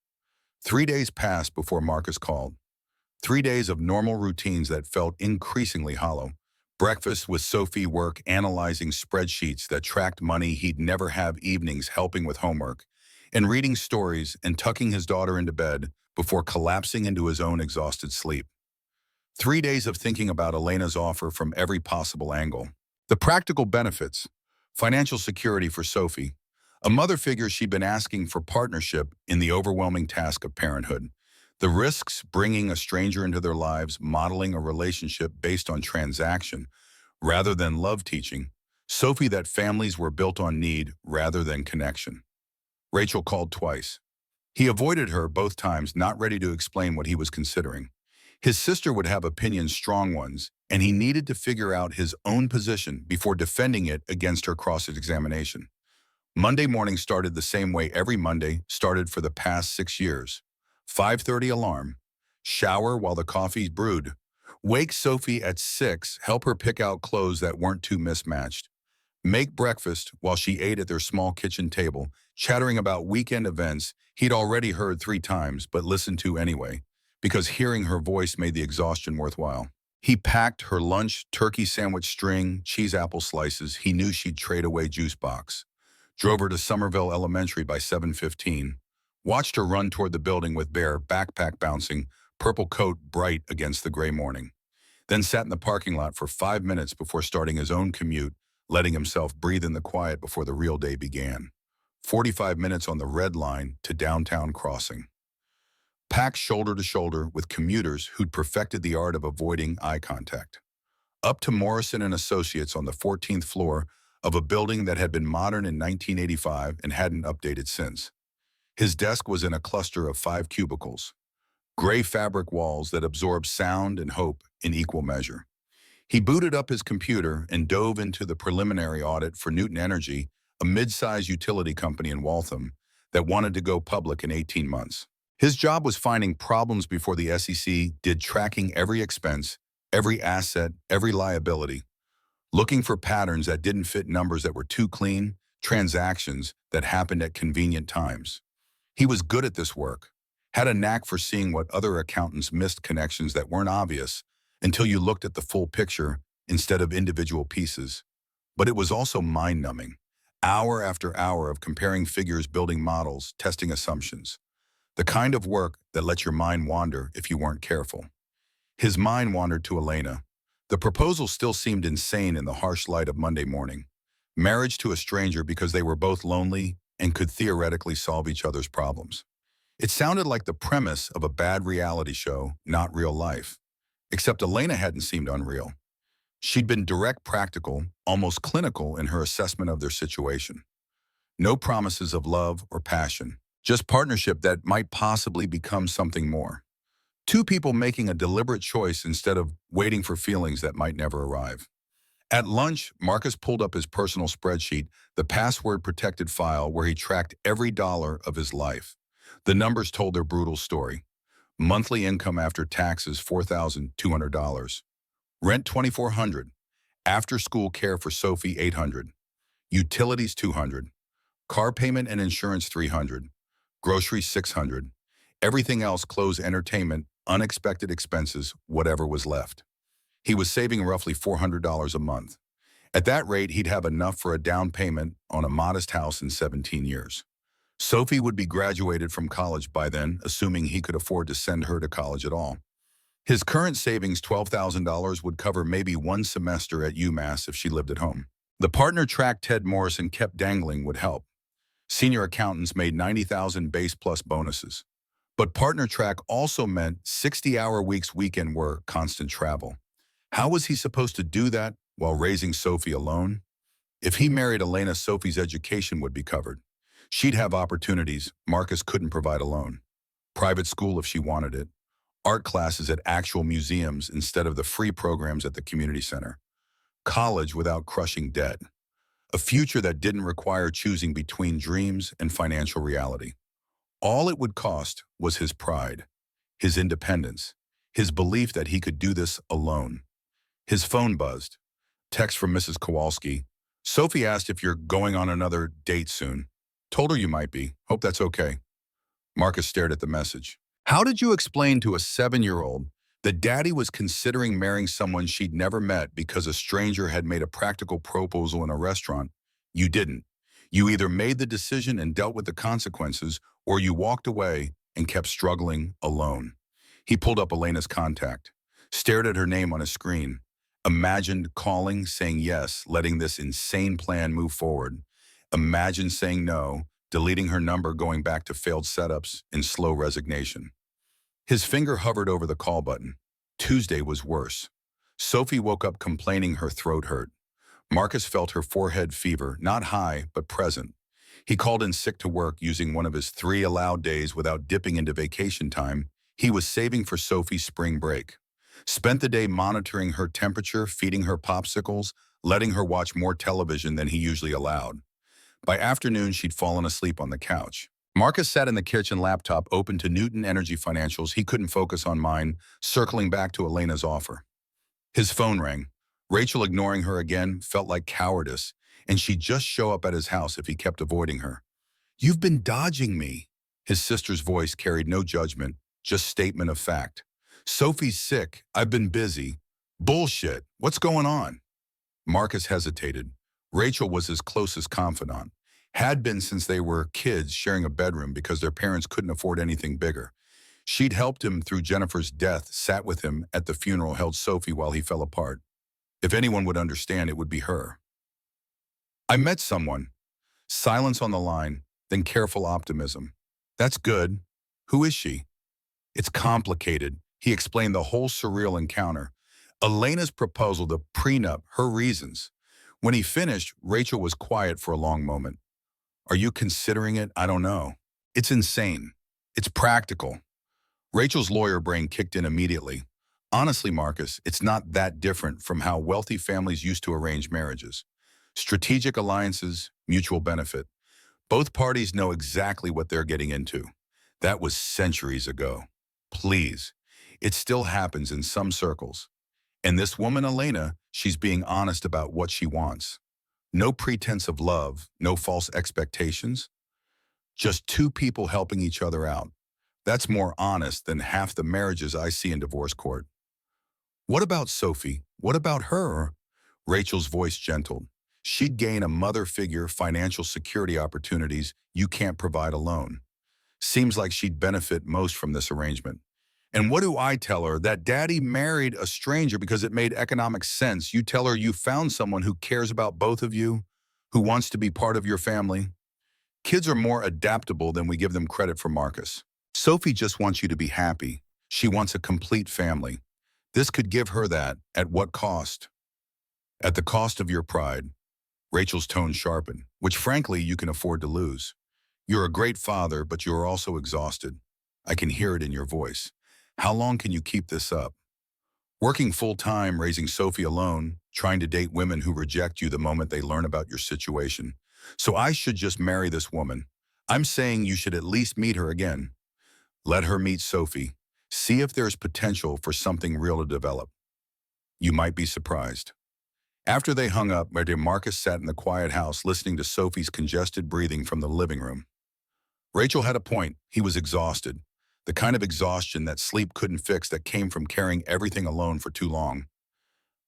3 days passed before Marcus called. 3 days of normal routines that felt increasingly hollow. Breakfast with Sophie, work analyzing spreadsheets that tracked money, he'd never have evenings helping with homework, and reading stories and tucking his daughter into bed before collapsing into his own exhausted sleep. 3 days of thinking about Elena's offer from every possible angle. The practical benefits: financial security for Sophie, a mother figure she'd been asking for partnership in the overwhelming task of parenthood. The risks: bringing a stranger into their lives, modeling a relationship based on transaction rather than love, teaching Sophie that families were built on need rather than connection. Rachel called twice. He avoided her both times, not ready to explain what he was considering. His sister would have opinions, strong ones, and he needed to figure out his own position before defending it against her cross-examination. Monday morning started the same way every Monday started for the past 6 years. 5:30 alarm. Shower while the coffee's brewed. Wake Sophie at 6, help her pick out clothes that weren't too mismatched. Make breakfast while she ate at their small kitchen table, chattering about weekend events he'd already heard 3 times but listened to anyway, because hearing her voice made the exhaustion worthwhile. He packed her lunch: turkey sandwich string, cheese apple slices. He knew she'd trade away juice box. Drove her to Somerville Elementary by 7:15. Watched her run toward the building with bare backpack bouncing, purple coat bright against the gray morning. Then sat in the parking lot for 5 minutes before starting his own commute, letting himself breathe in the quiet before the real day began. 45 minutes on the Red Line to downtown crossing. Packed shoulder to shoulder with commuters who'd perfected the art of avoiding eye contact. Up to Morrison and Associates on the 14th floor of a building that had been modern in 1985 and hadn't updated since. His desk was in a cluster of 5 cubicles, gray fabric walls that absorbed sound and hope in equal measure. He booted up his computer and dove into the preliminary audit for Newton Energy, a mid-sized utility company in Waltham that wanted to go public in 18 months. His job was finding problems before the SEC did, tracking every expense, every asset, every liability, looking for patterns that didn't fit, numbers that were too clean, transactions that happened at convenient times. He was good at this work, had a knack for seeing what other accountants missed, connections that weren't obvious until you looked at the full picture instead of individual pieces. But it was also mind-numbing. Hour after hour of comparing figures, building models, testing assumptions. The kind of work that let your mind wander if you weren't careful. His mind wandered to Elena. The proposal still seemed insane in the harsh light of Monday morning. Marriage to a stranger because they were both lonely and could theoretically solve each other's problems. It sounded like the premise of a bad reality show, not real life. Except Elena hadn't seemed unreal. She'd been direct, practical, almost clinical in her assessment of their situation. No promises of love or passion, just partnership that might possibly become something more. 2 people making a deliberate choice instead of waiting for feelings that might never arrive. At lunch, Marcus pulled up his personal spreadsheet, the password-protected file where he tracked every dollar of his life. The numbers told their brutal story. Monthly income after taxes, $4,200. Rent, $2,400. After-school care for Sophie, $800. Utilities, $200. Car payment and insurance, $300. Groceries, $600. Everything else: clothes, entertainment, unexpected expenses, whatever was left. He was saving roughly $400 a month. At that rate, he'd have enough for a down payment on a modest house in 17 years. Sophie would be graduated from college by then, assuming he could afford to send her to college at all. His current savings, $12,000, would cover maybe 1 semester at UMass if she lived at home. The partner track Ted Morrison kept dangling would help. Senior accountants made 90,000 base plus bonuses. But partner track also meant 60-hour weeks, weekend work, constant travel. How was he supposed to do that while raising Sophie alone? If he married Elena, Sophie's education would be covered. She'd have opportunities Marcus couldn't provide alone. Private school if she wanted it. Art classes at actual museums instead of the free programs at the community center. College without crushing debt. A future that didn't require choosing between dreams and financial reality. All it would cost was his pride, his independence, his belief that he could do this alone. His phone buzzed. Text from Mrs. Kowalski. Sophie asked if you're going on another date soon. Told her you might be. Hope that's okay. Marcus stared at the message. How did you explain to a 7-year-old that daddy was considering marrying someone she'd never met because a stranger had made a practical proposal in a restaurant? You didn't. You either made the decision and dealt with the consequences, or you walked away and kept struggling alone. He pulled up Elena's contact, stared at her name on a screen, imagined calling, saying yes, letting this insane plan move forward. Imagined saying no, deleting her number, going back to failed setups in slow resignation. His finger hovered over the call button. Tuesday was worse. Sophie woke up complaining her throat hurt. Marcus felt her forehead fever, not high, but present. He called in sick to work using one of his 3 allowed days without dipping into vacation time he was saving for Sophie's spring break. Spent the day monitoring her temperature, feeding her popsicles, letting her watch more television than he usually allowed. By afternoon, she'd fallen asleep on the couch. Marcus sat in the kitchen, laptop open to Newton Energy financials. He couldn't focus on mine, circling back to Elena's offer. His phone rang. Rachel, ignoring her again, felt like cowardice, and she'd just show up at his house if he kept avoiding her. You've been dodging me. His sister's voice carried no judgment, just statement of fact. Sophie's sick. I've been busy. Bullshit. What's going on? Marcus hesitated. Rachel was his closest confidant. Had been since they were kids sharing a bedroom because their parents couldn't afford anything bigger. She'd helped him through Jennifer's death, sat with him at the funeral, held Sophie while he fell apart. If anyone would understand, it would be her. I met someone. Silence on the line, then careful optimism. That's good. Who is she? It's complicated. He explained the whole surreal encounter. Elena's proposal, the prenup, her reasons. When he finished, Rachel was quiet for a long moment. Are you considering it? I don't know. It's insane. It's practical. Rachel's lawyer brain kicked in immediately. Honestly, Marcus, it's not that different from how wealthy families used to arrange marriages. Strategic alliances, mutual benefit. Both parties know exactly what they're getting into. That was centuries ago. Please. It still happens in some circles. And this woman, Elena, she's being honest about what she wants. No pretense of love, no false expectations. Just two people helping each other out. That's more honest than half the marriages I see in divorce court. What about Sophie? What about her? Rachel's voice gentled. She'd gain a mother figure, financial security opportunities you can't provide alone. Seems like she'd benefit most from this arrangement. And what do I tell her? That daddy married a stranger because it made economic sense. You tell her you found someone who cares about both of you, who wants to be part of your family. Kids are more adaptable than we give them credit for, Marcus. Sophie just wants you to be happy. She wants a complete family. This could give her that. At what cost? At the cost of your pride. Rachel's tone sharpened, which frankly you can afford to lose. You're a great father, but you're also exhausted. I can hear it in your voice. How long can you keep this up? Working full-time, raising Sophie alone, trying to date women who reject you the moment they learn about your situation. So I should just marry this woman. I'm saying you should at least meet her again. Let her meet Sophie. See if there's potential for something real to develop. You might be surprised. After they hung up, Marcus sat in the quiet house listening to Sophie's congested breathing from the living room. Rachel had a point. He was exhausted. The kind of exhaustion that sleep couldn't fix, that came from carrying everything alone for too long.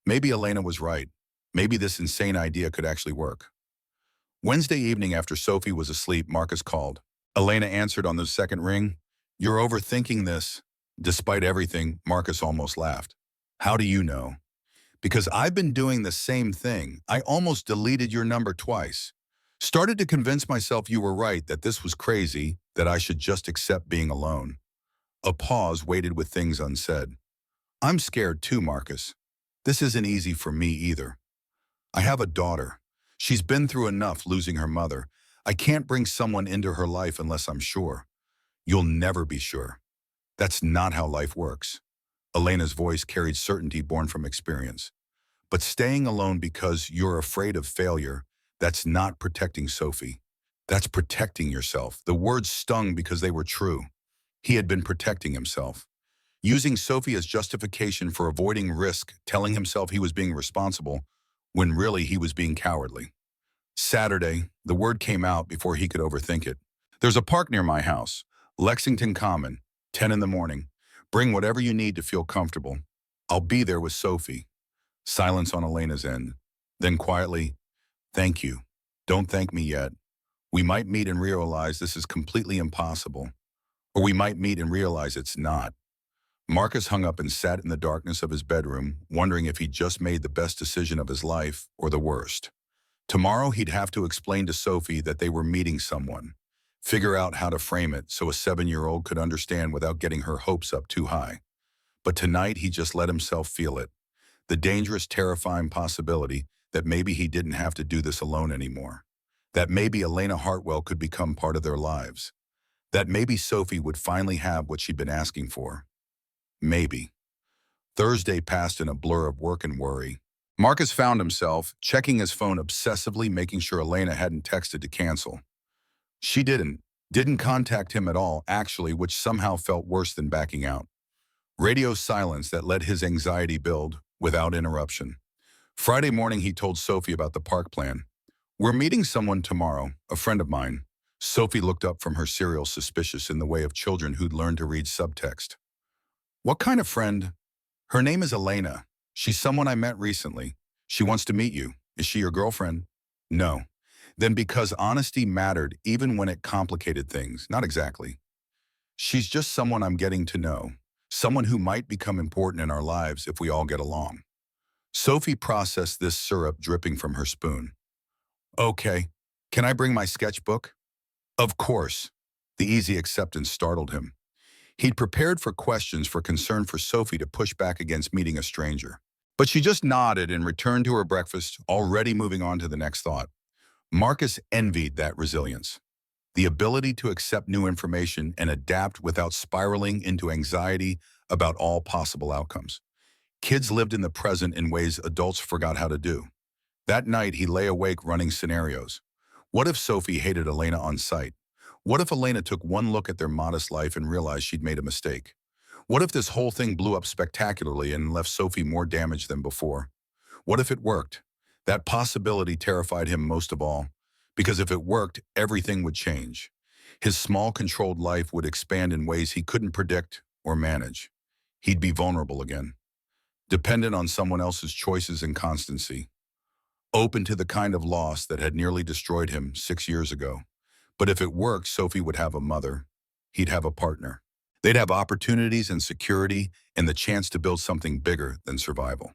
Maybe Elena was right. Maybe this insane idea could actually work. Wednesday evening after Sophie was asleep, Marcus called. Elena answered on the second ring. You're overthinking this. Despite everything, Marcus almost laughed. How do you know? Because I've been doing the same thing. I almost deleted your number twice. Started to convince myself you were right, that this was crazy, that I should just accept being alone. A pause waited with things unsaid. I'm scared too, Marcus. This isn't easy for me either. I have a daughter. She's been through enough losing her mother. I can't bring someone into her life unless I'm sure. You'll never be sure. That's not how life works. Elena's voice carried certainty born from experience. But staying alone because you're afraid of failure, that's not protecting Sophie. That's protecting yourself. The words stung because they were true. He had been protecting himself, using Sophie as justification for avoiding risk, telling himself he was being responsible, when really he was being cowardly. Saturday, the word came out before he could overthink it. There's a park near my house, Lexington Common, 10 in the morning. Bring whatever you need to feel comfortable. I'll be there with Sophie. Silence on Elena's end. Then quietly, thank you. Don't thank me yet. We might meet and realize this is completely impossible. Or we might meet and realize it's not. Marcus hung up and sat in the darkness of his bedroom, wondering if he'd just made the best decision of his life or the worst. Tomorrow he'd have to explain to Sophie that they were meeting someone. Figure out how to frame it so a 7-year-old could understand without getting her hopes up too high. But tonight he just let himself feel it. The dangerous, terrifying possibility that maybe he didn't have to do this alone anymore. That maybe Elena Hartwell could become part of their lives. That maybe Sophie would finally have what she'd been asking for. Maybe. Thursday passed in a blur of work and worry. Marcus found himself checking his phone obsessively, making sure Elena hadn't texted to cancel. She didn't contact him at all, actually, which somehow felt worse than backing out. Radio silence that let his anxiety build without interruption. Friday morning, he told Sophie about the park plan. We're meeting someone tomorrow, a friend of mine. Sophie looked up from her cereal, suspicious in the way of children who'd learned to read subtext. What kind of friend? Her name is Elena. She's someone I met recently. She wants to meet you. Is she your girlfriend? No. Then because honesty mattered even when it complicated things, not exactly. She's just someone I'm getting to know. Someone who might become important in our lives if we all get along. Sophie processed this syrup dripping from her spoon. Okay. Can I bring my sketchbook? Of course. The easy acceptance startled him. He'd prepared for questions for concern for Sophie to push back against meeting a stranger. But she just nodded and returned to her breakfast, already moving on to the next thought. Marcus envied that resilience. The ability to accept new information and adapt without spiraling into anxiety about all possible outcomes. Kids lived in the present in ways adults forgot how to do. That night, he lay awake running scenarios. What if Sophie hated Elena on sight? What if Elena took one look at their modest life and realized she'd made a mistake? What if this whole thing blew up spectacularly and left Sophie more damaged than before? What if it worked? That possibility terrified him most of all, because if it worked, everything would change. His small, controlled life would expand in ways he couldn't predict or manage. He'd be vulnerable again, dependent on someone else's choices and constancy, open to the kind of loss that had nearly destroyed him 6 years ago. But if it worked, Sophie would have a mother. He'd have a partner. They'd have opportunities and security and the chance to build something bigger than survival.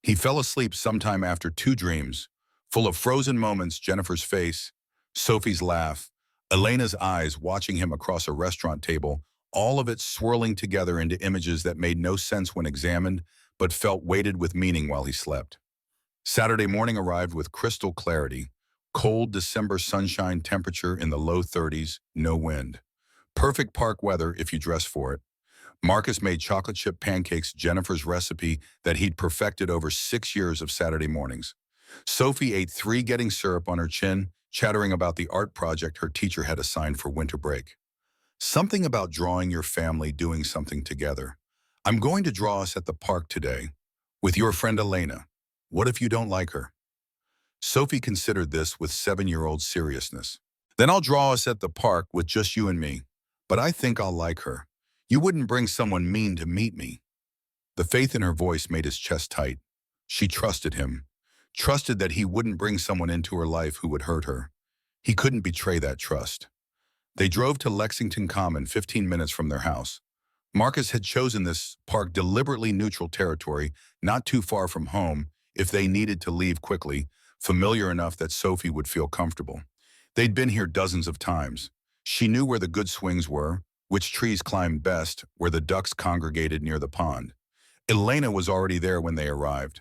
He fell asleep sometime after 2 dreams, full of frozen moments: Jennifer's face, Sophie's laugh, Elena's eyes watching him across a restaurant table, all of it swirling together into images that made no sense when examined, but felt weighted with meaning while he slept. Saturday morning arrived with crystal clarity. Cold December sunshine, temperature in the low 30s, no wind. Perfect park weather if you dress for it. Marcus made chocolate chip pancakes, Jennifer's recipe that he'd perfected over 6 years of Saturday mornings. Sophie ate 3, getting syrup on her chin, chattering about the art project her teacher had assigned for winter break. Something about drawing your family doing something together. I'm going to draw us at the park today with your friend Elena. What if you don't like her? Sophie considered this with 7-year-old seriousness. Then I'll draw us at the park with just you and me. But I think I'll like her. You wouldn't bring someone mean to meet me. The faith in her voice made his chest tight. She trusted him. Trusted that he wouldn't bring someone into her life who would hurt her. He couldn't betray that trust. They drove to Lexington Common, 15 minutes from their house. Marcus had chosen this park deliberately neutral territory, not too far from home, if they needed to leave quickly, familiar enough that Sophie would feel comfortable. They'd been here dozens of times. She knew where the good swings were, which trees climbed best, where the ducks congregated near the pond. Elena was already there when they arrived.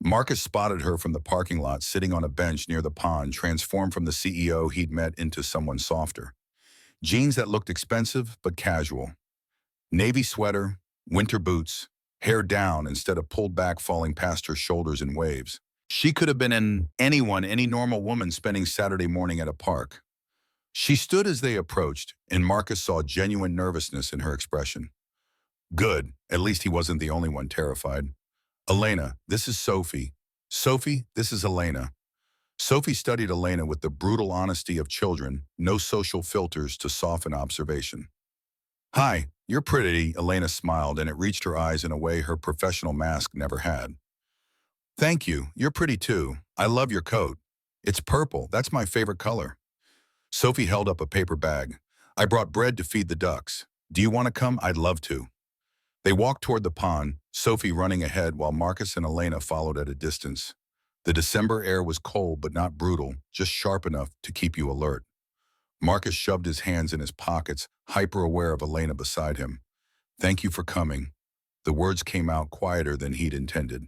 Marcus spotted her from the parking lot sitting on a bench near the pond, transformed from the CEO he'd met into someone softer. Jeans that looked expensive but casual. Navy sweater, winter boots, hair down instead of pulled back falling past her shoulders in waves. She could have been any normal woman spending Saturday morning at a park. She stood as they approached, and Marcus saw genuine nervousness in her expression. Good, at least he wasn't the only one terrified. Elena, this is Sophie. Sophie, this is Elena. Sophie studied Elena with the brutal honesty of children, no social filters to soften observation. Hi, you're pretty, Elena smiled, and it reached her eyes in a way her professional mask never had. Thank you, you're pretty too. I love your coat. It's purple, that's my favorite color. Sophie held up a paper bag. I brought bread to feed the ducks. Do you want to come? I'd love to. They walked toward the pond, Sophie running ahead while Marcus and Elena followed at a distance. The December air was cold but not brutal, just sharp enough to keep you alert. Marcus shoved his hands in his pockets, hyper-aware of Elena beside him. Thank you for coming. The words came out quieter than he'd intended.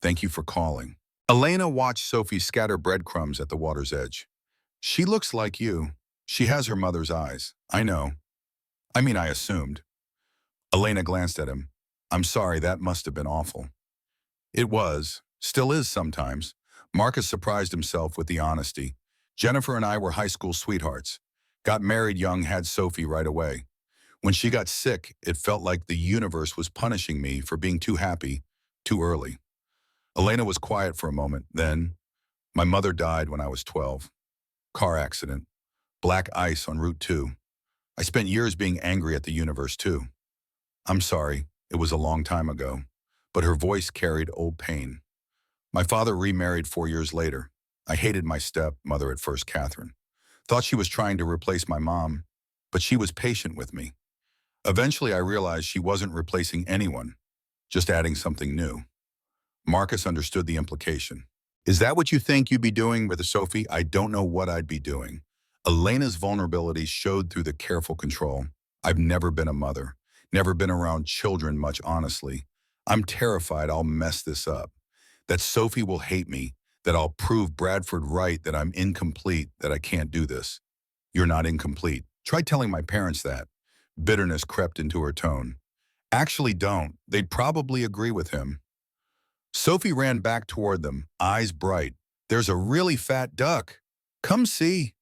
Thank you for calling. Elena watched Sophie scatter breadcrumbs at the water's edge. She looks like you. She has her mother's eyes. I know. I assumed. Elena glanced at him. I'm sorry, that must have been awful. It was. Still is sometimes. Marcus surprised himself with the honesty. Jennifer and I were high school sweethearts. Got married young, had Sophie right away. When she got sick, it felt like the universe was punishing me for being too happy, too early. Elena was quiet for a moment. Then, my mother died when I was 12. Car accident. Black ice on Route 2. I spent years being angry at the universe too. I'm sorry, it was a long time ago, but her voice carried old pain. My father remarried 4 years later. I hated my stepmother at first, Catherine. Thought she was trying to replace my mom, but she was patient with me. Eventually, I realized she wasn't replacing anyone, just adding something new. Marcus understood the implication. Is that what you think you'd be doing with Sophie? I don't know what I'd be doing. Elena's vulnerability showed through the careful control. I've never been a mother, never been around children much, honestly. I'm terrified I'll mess this up, that Sophie will hate me, that I'll prove Bradford right, that I'm incomplete, that I can't do this. You're not incomplete. Try telling my parents that. Bitterness crept into her tone. Actually, don't. They'd probably agree with him. Sophie ran back toward them, eyes bright. There's a really fat duck. Come see.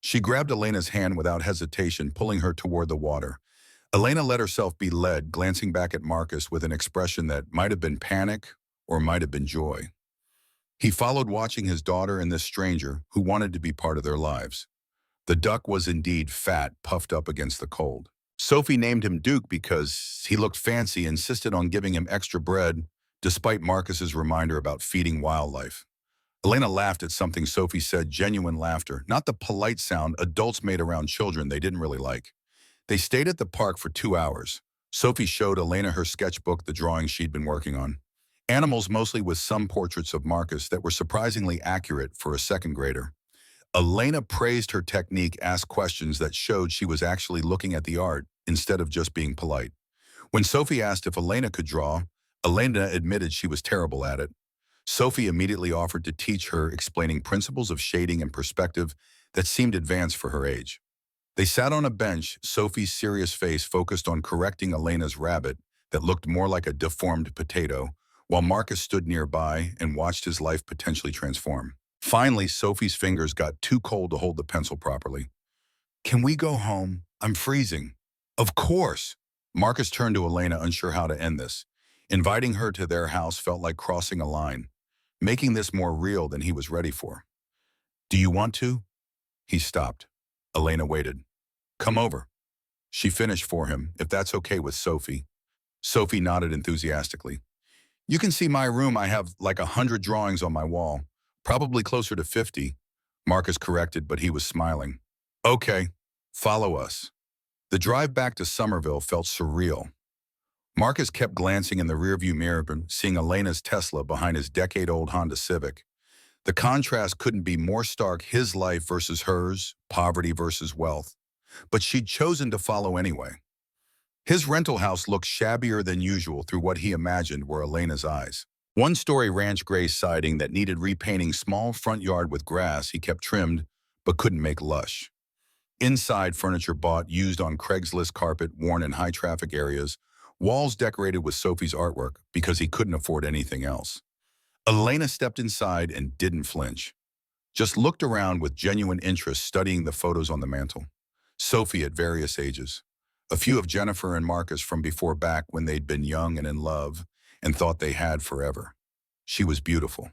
She grabbed Elena's hand without hesitation, pulling her toward the water. Elena let herself be led, glancing back at Marcus with an expression that might have been panic or might have been joy. He followed, watching his daughter and this stranger who wanted to be part of their lives. The duck was indeed fat, puffed up against the cold. Sophie named him Duke because he looked fancy, insisted on giving him extra bread, despite Marcus's reminder about feeding wildlife. Elena laughed at something Sophie said, genuine laughter, not the polite sound adults made around children they didn't really like. They stayed at the park for 2 hours. Sophie showed Elena her sketchbook, the drawings she'd been working on. Animals, mostly, with some portraits of Marcus that were surprisingly accurate for a second grader. Elena praised her technique, asked questions that showed she was actually looking at the art instead of just being polite. When Sophie asked if Elena could draw, Elena admitted she was terrible at it. Sophie immediately offered to teach her, explaining principles of shading and perspective that seemed advanced for her age. They sat on a bench, Sophie's serious face focused on correcting Elena's rabbit that looked more like a deformed potato, while Marcus stood nearby and watched his life potentially transform. Finally, Sophie's fingers got too cold to hold the pencil properly. Can we go home? I'm freezing. Of course. Marcus turned to Elena, unsure how to end this. Inviting her to their house felt like crossing a line, making this more real than he was ready for. Do you want to? He stopped. Elena waited. Come over. She finished for him, if that's okay with Sophie. Sophie nodded enthusiastically. You can see my room. I have like 100 drawings on my wall. Probably closer to 50. Marcus corrected, but he was smiling. Okay, follow us. The drive back to Somerville felt surreal. Marcus kept glancing in the rearview mirror, seeing Elena's Tesla behind his decade-old Honda Civic. The contrast couldn't be more stark, his life versus hers, poverty versus wealth. But she'd chosen to follow anyway. His rental house looked shabbier than usual through what he imagined were Elena's eyes. One-story ranch gray siding that needed repainting, small front yard with grass he kept trimmed but couldn't make lush. Inside, furniture bought, used on Craigslist, carpet worn in high-traffic areas, walls decorated with Sophie's artwork because he couldn't afford anything else. Elena stepped inside and didn't flinch. Just looked around with genuine interest, studying the photos on the mantel. Sophie at various ages. A few of Jennifer and Marcus from before, back when they'd been young and in love and thought they had forever. She was beautiful.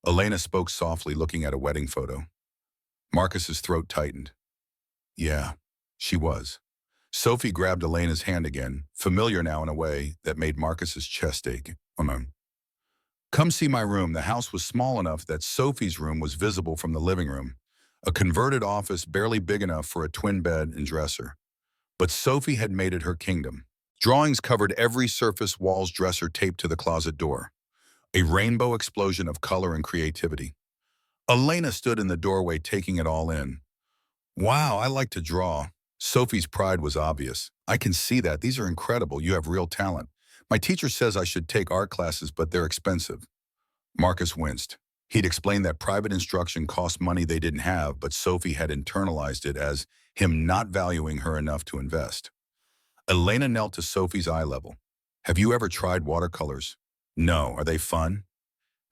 Elena spoke softly, looking at a wedding photo. Marcus's throat tightened. Yeah, she was. Sophie grabbed Elena's hand again, familiar now in a way that made Marcus's chest ache. Come see my room. The house was small enough that Sophie's room was visible from the living room, a converted office barely big enough for a twin bed and dresser. But Sophie had made it her kingdom. Drawings covered every surface, walls, dresser taped to the closet door. A rainbow explosion of color and creativity. Elena stood in the doorway, taking it all in. Wow, I like to draw. Sophie's pride was obvious. I can see that. These are incredible. You have real talent. My teacher says I should take art classes, but they're expensive. Marcus winced. He'd explained that private instruction cost money they didn't have, but Sophie had internalized it as him not valuing her enough to invest. Elena knelt to Sophie's eye level. Have you ever tried watercolors? No. Are they fun?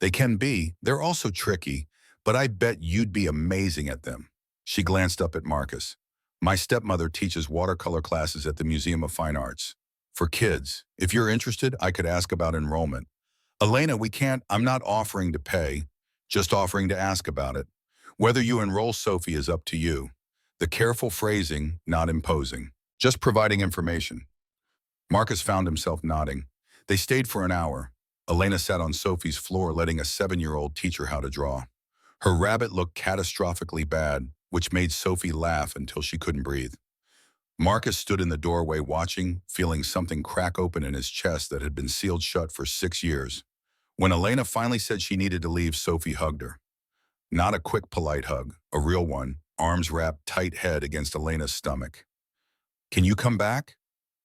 They can be. They're also tricky, but I bet you'd be amazing at them. She glanced up at Marcus. My stepmother teaches watercolor classes at the Museum of Fine Arts. For kids. If you're interested, I could ask about enrollment. Elena, I'm not offering to pay, just offering to ask about it. Whether you enroll Sophie is up to you. The careful phrasing, not imposing. Just providing information. Marcus found himself nodding. They stayed for an hour. Elena sat on Sophie's floor, letting a 7-year-old teach her how to draw. Her rabbit looked catastrophically bad, which made Sophie laugh until she couldn't breathe. Marcus stood in the doorway watching, feeling something crack open in his chest that had been sealed shut for 6 years. When Elena finally said she needed to leave, Sophie hugged her. Not a quick, polite hug, a real one, arms wrapped tight, head against Elena's stomach. Can you come back?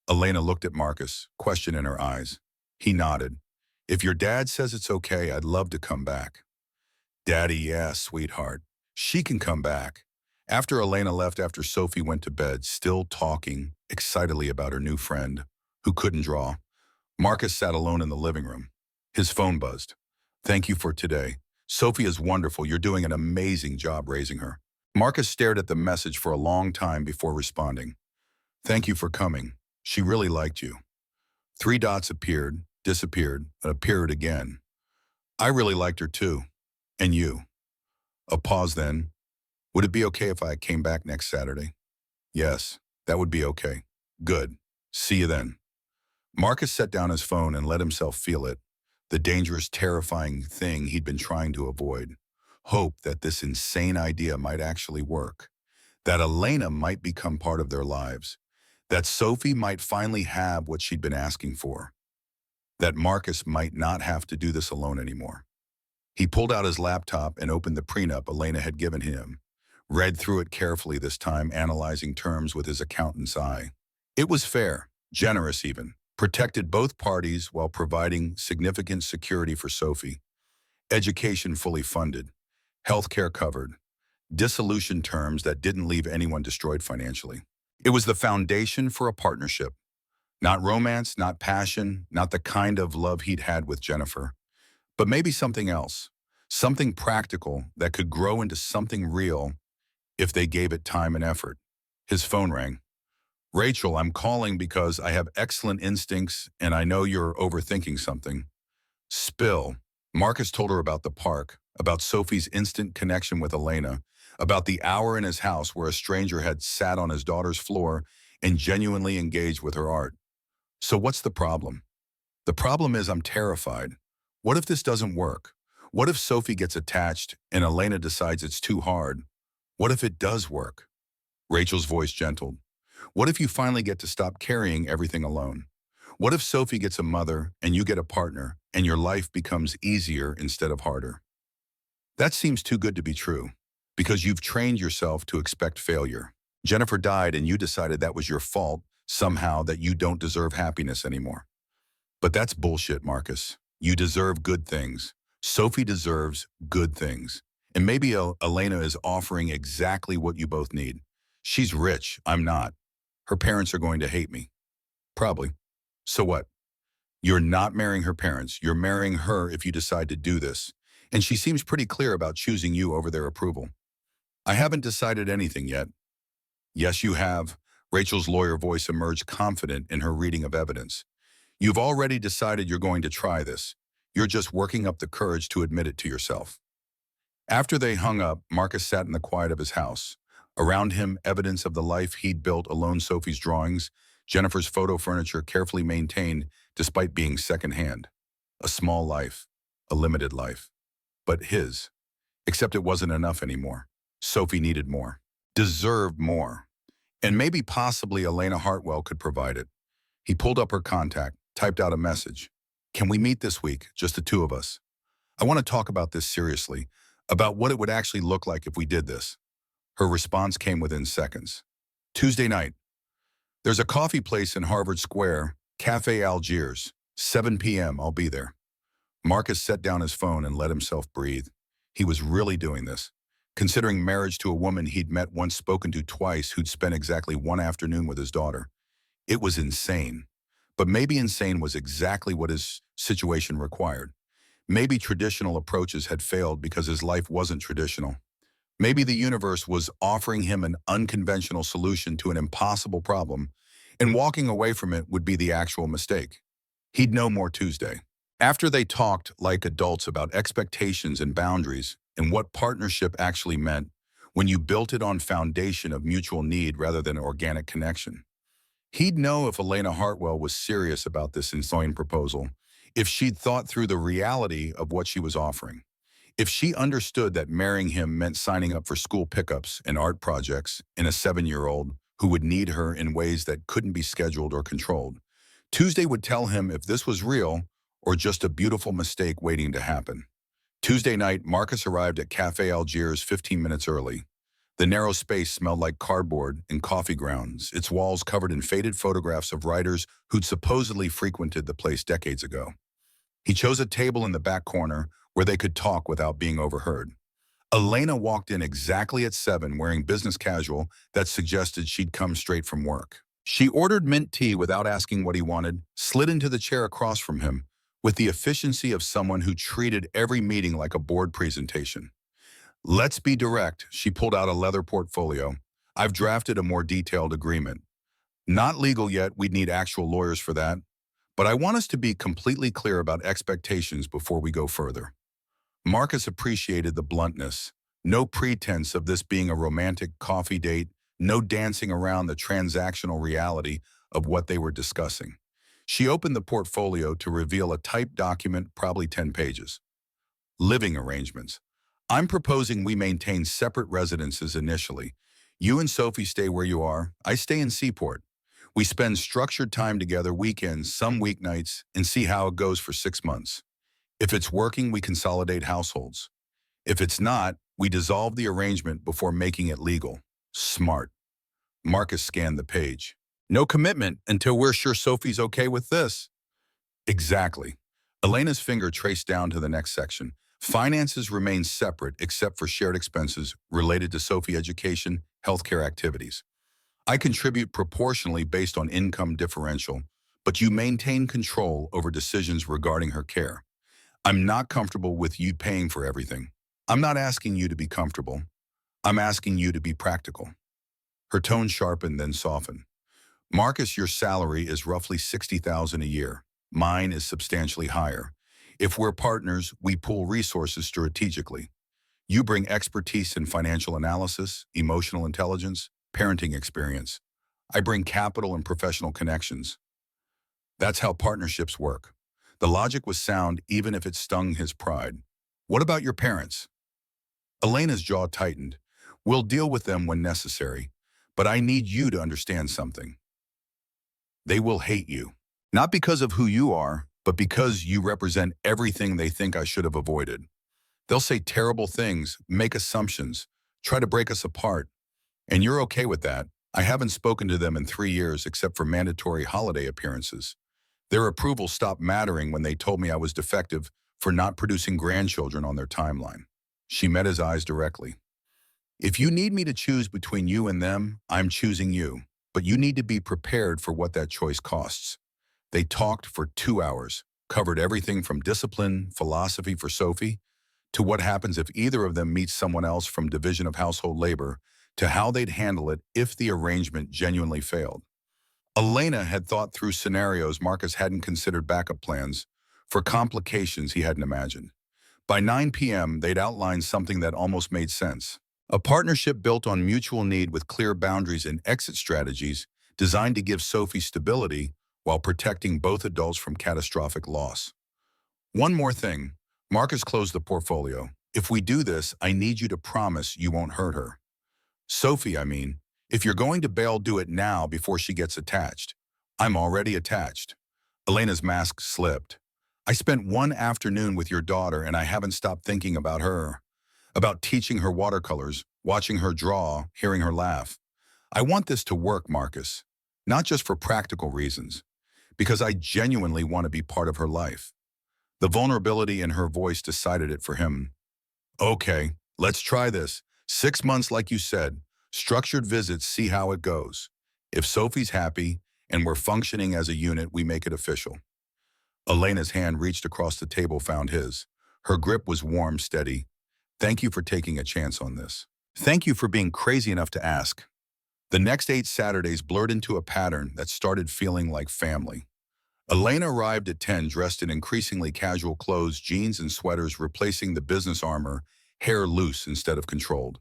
Elena looked at Marcus, question in her eyes. He nodded. If your dad says it's okay, I'd love to come back. Daddy, yeah, sweetheart. She can come back. After Elena left, after Sophie went to bed, still talking excitedly about her new friend, who couldn't draw, Marcus sat alone in the living room. His phone buzzed. Thank you for today. Sophie is wonderful. You're doing an amazing job raising her. Marcus stared at the message for a long time before responding. Thank you for coming. She really liked you. 3 dots appeared, disappeared, and appeared again. I really liked her too. And you. A pause then. Would it be okay if I came back next Saturday? Yes, that would be okay. Good. See you then. Marcus set down his phone and let himself feel it, the dangerous, terrifying thing he'd been trying to avoid. Hope that this insane idea might actually work, that Elena might become part of their lives, that Sophie might finally have what she'd been asking for, that Marcus might not have to do this alone anymore. He pulled out his laptop and opened the prenup Elena had given him, read through it carefully this time, analyzing terms with his accountant's eye. It was fair, generous even, protected both parties while providing significant security for Sophie. Education fully funded, healthcare covered, dissolution terms that didn't leave anyone destroyed financially. It was the foundation for a partnership. Not romance, not passion, not the kind of love he'd had with Jennifer, but maybe something else, something practical that could grow into something real if they gave it time and effort. His phone rang. Rachel, I'm calling because I have excellent instincts and I know you're overthinking something. Spill. Marcus told her about the park, about Sophie's instant connection with Elena, about the hour in his house where a stranger had sat on his daughter's floor and genuinely engaged with her art. So what's the problem? The problem is I'm terrified. What if this doesn't work? What if Sophie gets attached and Elena decides it's too hard? What if it does work? Rachel's voice gentled. What if you finally get to stop carrying everything alone? What if Sophie gets a mother and you get a partner and your life becomes easier instead of harder? That seems too good to be true, because you've trained yourself to expect failure. Jennifer died and you decided that was your fault, somehow that you don't deserve happiness anymore. But that's bullshit, Marcus. You deserve good things. Sophie deserves good things. And maybe Elena is offering exactly what you both need. She's rich, I'm not. Her parents are going to hate me. Probably. So what? You're not marrying her parents. You're marrying her if you decide to do this. And she seems pretty clear about choosing you over their approval. I haven't decided anything yet. Yes, you have. Rachel's lawyer voice emerged confident in her reading of evidence. You've already decided you're going to try this. You're just working up the courage to admit it to yourself. After they hung up, Marcus sat in the quiet of his house. Around him, evidence of the life he'd built alone, Sophie's drawings, Jennifer's photo furniture carefully maintained despite being secondhand. A small life, a limited life. But his. Except it wasn't enough anymore. Sophie needed more. Deserved more. And maybe possibly Elena Hartwell could provide it. He pulled up her contact, typed out a message. Can we meet this week, just the two of us? I want to talk about this seriously, about what it would actually look like if we did this. Her response came within seconds. Tuesday night. There's a coffee place in Harvard Square, Cafe Algiers. 7 p.m. I'll be there. Marcus set down his phone and let himself breathe. He was really doing this. Considering marriage to a woman he'd met once, spoken to twice, who'd spent exactly one afternoon with his daughter. It was insane. But maybe insane was exactly what his situation required. Maybe traditional approaches had failed because his life wasn't traditional. Maybe the universe was offering him an unconventional solution to an impossible problem, and walking away from it would be the actual mistake. He'd know more Tuesday. After they talked like adults about expectations and boundaries and what partnership actually meant when you built it on foundation of mutual need rather than organic connection. He'd know if Elena Hartwell was serious about this insane proposal, if she'd thought through the reality of what she was offering, if she understood that marrying him meant signing up for school pickups and art projects in a 7-year-old who would need her in ways that couldn't be scheduled or controlled. Tuesday would tell him if this was real or just a beautiful mistake waiting to happen. Tuesday night, Marcus arrived at Cafe Algiers 15 minutes early. The narrow space smelled like cardboard and coffee grounds, its walls covered in faded photographs of writers who'd supposedly frequented the place decades ago. He chose a table in the back corner where they could talk without being overheard. Elena walked in exactly at 7 wearing business casual that suggested she'd come straight from work. She ordered mint tea without asking what he wanted, slid into the chair across from him, with the efficiency of someone who treated every meeting like a board presentation. Let's be direct, she pulled out a leather portfolio. I've drafted a more detailed agreement. Not legal yet, we'd need actual lawyers for that. But I want us to be completely clear about expectations before we go further. Marcus appreciated the bluntness. No pretense of this being a romantic coffee date, no dancing around the transactional reality of what they were discussing. She opened the portfolio to reveal a typed document, probably 10 pages. Living arrangements. I'm proposing we maintain separate residences initially. You and Sophie stay where you are. I stay in Seaport. We spend structured time together, weekends, some weeknights, and see how it goes for 6 months. If it's working, we consolidate households. If it's not, we dissolve the arrangement before making it legal. Smart. Marcus scanned the page. No commitment until we're sure Sophie's okay with this. Exactly. Elena's finger traced down to the next section. Finances remain separate except for shared expenses related to Sophie education, healthcare activities. I contribute proportionally based on income differential, but you maintain control over decisions regarding her care. I'm not comfortable with you paying for everything. I'm not asking you to be comfortable. I'm asking you to be practical. Her tone sharpened, then softened. Marcus, your salary is roughly $60,000 a year. Mine is substantially higher. If we're partners, we pool resources strategically. You bring expertise in financial analysis, emotional intelligence, parenting experience. I bring capital and professional connections. That's how partnerships work. The logic was sound even if it stung his pride. What about your parents? Elena's jaw tightened. We'll deal with them when necessary, but I need you to understand something. They will hate you. Not because of who you are, but because you represent everything they think I should have avoided. They'll say terrible things, make assumptions, try to break us apart. And you're okay with that. I haven't spoken to them in 3 years except for mandatory holiday appearances. Their approval stopped mattering when they told me I was defective for not producing grandchildren on their timeline. She met his eyes directly. If you need me to choose between you and them, I'm choosing you. But you need to be prepared for what that choice costs. They talked for 2 hours, covered everything from discipline, philosophy for Sophie, to what happens if either of them meets someone else from Division of Household Labor, to how they'd handle it if the arrangement genuinely failed. Elena had thought through scenarios Marcus hadn't considered backup plans for complications he hadn't imagined. By 9 p.m., they'd outlined something that almost made sense. A partnership built on mutual need with clear boundaries and exit strategies designed to give Sophie stability while protecting both adults from catastrophic loss. One more thing. Marcus closed the portfolio. If we do this, I need you to promise you won't hurt her. Sophie, I mean, if you're going to bail, do it now before she gets attached. I'm already attached. Elena's mask slipped. I spent one afternoon with your daughter and I haven't stopped thinking about her. About teaching her watercolors, watching her draw, hearing her laugh. I want this to work, Marcus. Not just for practical reasons, because I genuinely want to be part of her life. The vulnerability in her voice decided it for him. Okay, let's try this. 6 months like you said. Structured visits, see how it goes. If Sophie's happy and we're functioning as a unit, we make it official. Elena's hand reached across the table, found his. Her grip was warm, steady. Thank you for taking a chance on this. Thank you for being crazy enough to ask. The next 8 Saturdays blurred into a pattern that started feeling like family. Elena arrived at 10 dressed in increasingly casual clothes, jeans and sweaters replacing the business armor, hair loose instead of controlled.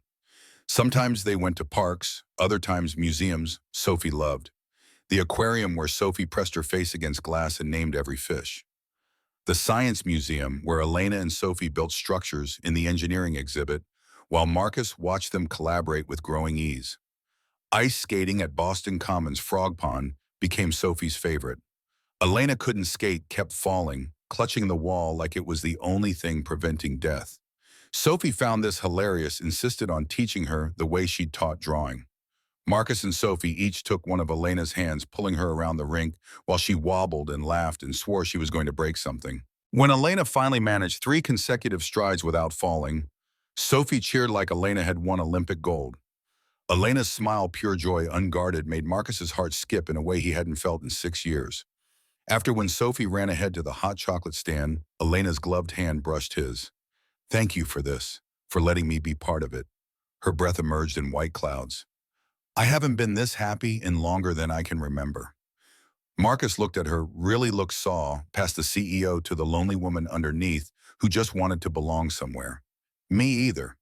Sometimes they went to parks, other times museums Sophie loved. The aquarium where Sophie pressed her face against glass and named every fish. The science museum where Elena and Sophie built structures in the engineering exhibit, while Marcus watched them collaborate with growing ease. Ice skating at Boston Commons Frog Pond became Sophie's favorite. Elena couldn't skate, kept falling, clutching the wall like it was the only thing preventing death. Sophie found this hilarious, insisted on teaching her the way she'd taught drawing. Marcus and Sophie each took one of Elena's hands, pulling her around the rink while she wobbled and laughed and swore she was going to break something. When Elena finally managed 3 consecutive strides without falling, Sophie cheered like Elena had won Olympic gold. Elena's smile, pure joy, unguarded, made Marcus's heart skip in a way he hadn't felt in 6 years. After when Sophie ran ahead to the hot chocolate stand, Elena's gloved hand brushed his. Thank you for this, for letting me be part of it. Her breath emerged in white clouds. I haven't been this happy in longer than I can remember. Marcus looked at her, saw, past the CEO to the lonely woman underneath who just wanted to belong somewhere. Me either.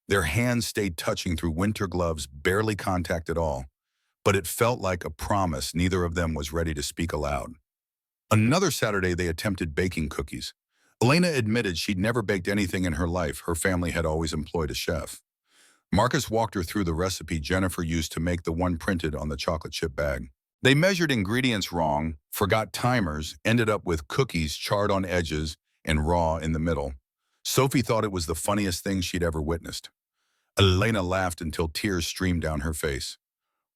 Their hands stayed touching through winter gloves, barely contact at all. But it felt like a promise neither of them was ready to speak aloud. Another Saturday they attempted baking cookies. Elena admitted she'd never baked anything in her life. Her family had always employed a chef. Marcus walked her through the recipe Jennifer used to make the one printed on the chocolate chip bag. They measured ingredients wrong, forgot timers, ended up with cookies charred on edges and raw in the middle. Sophie thought it was the funniest thing she'd ever witnessed. Elena laughed until tears streamed down her face.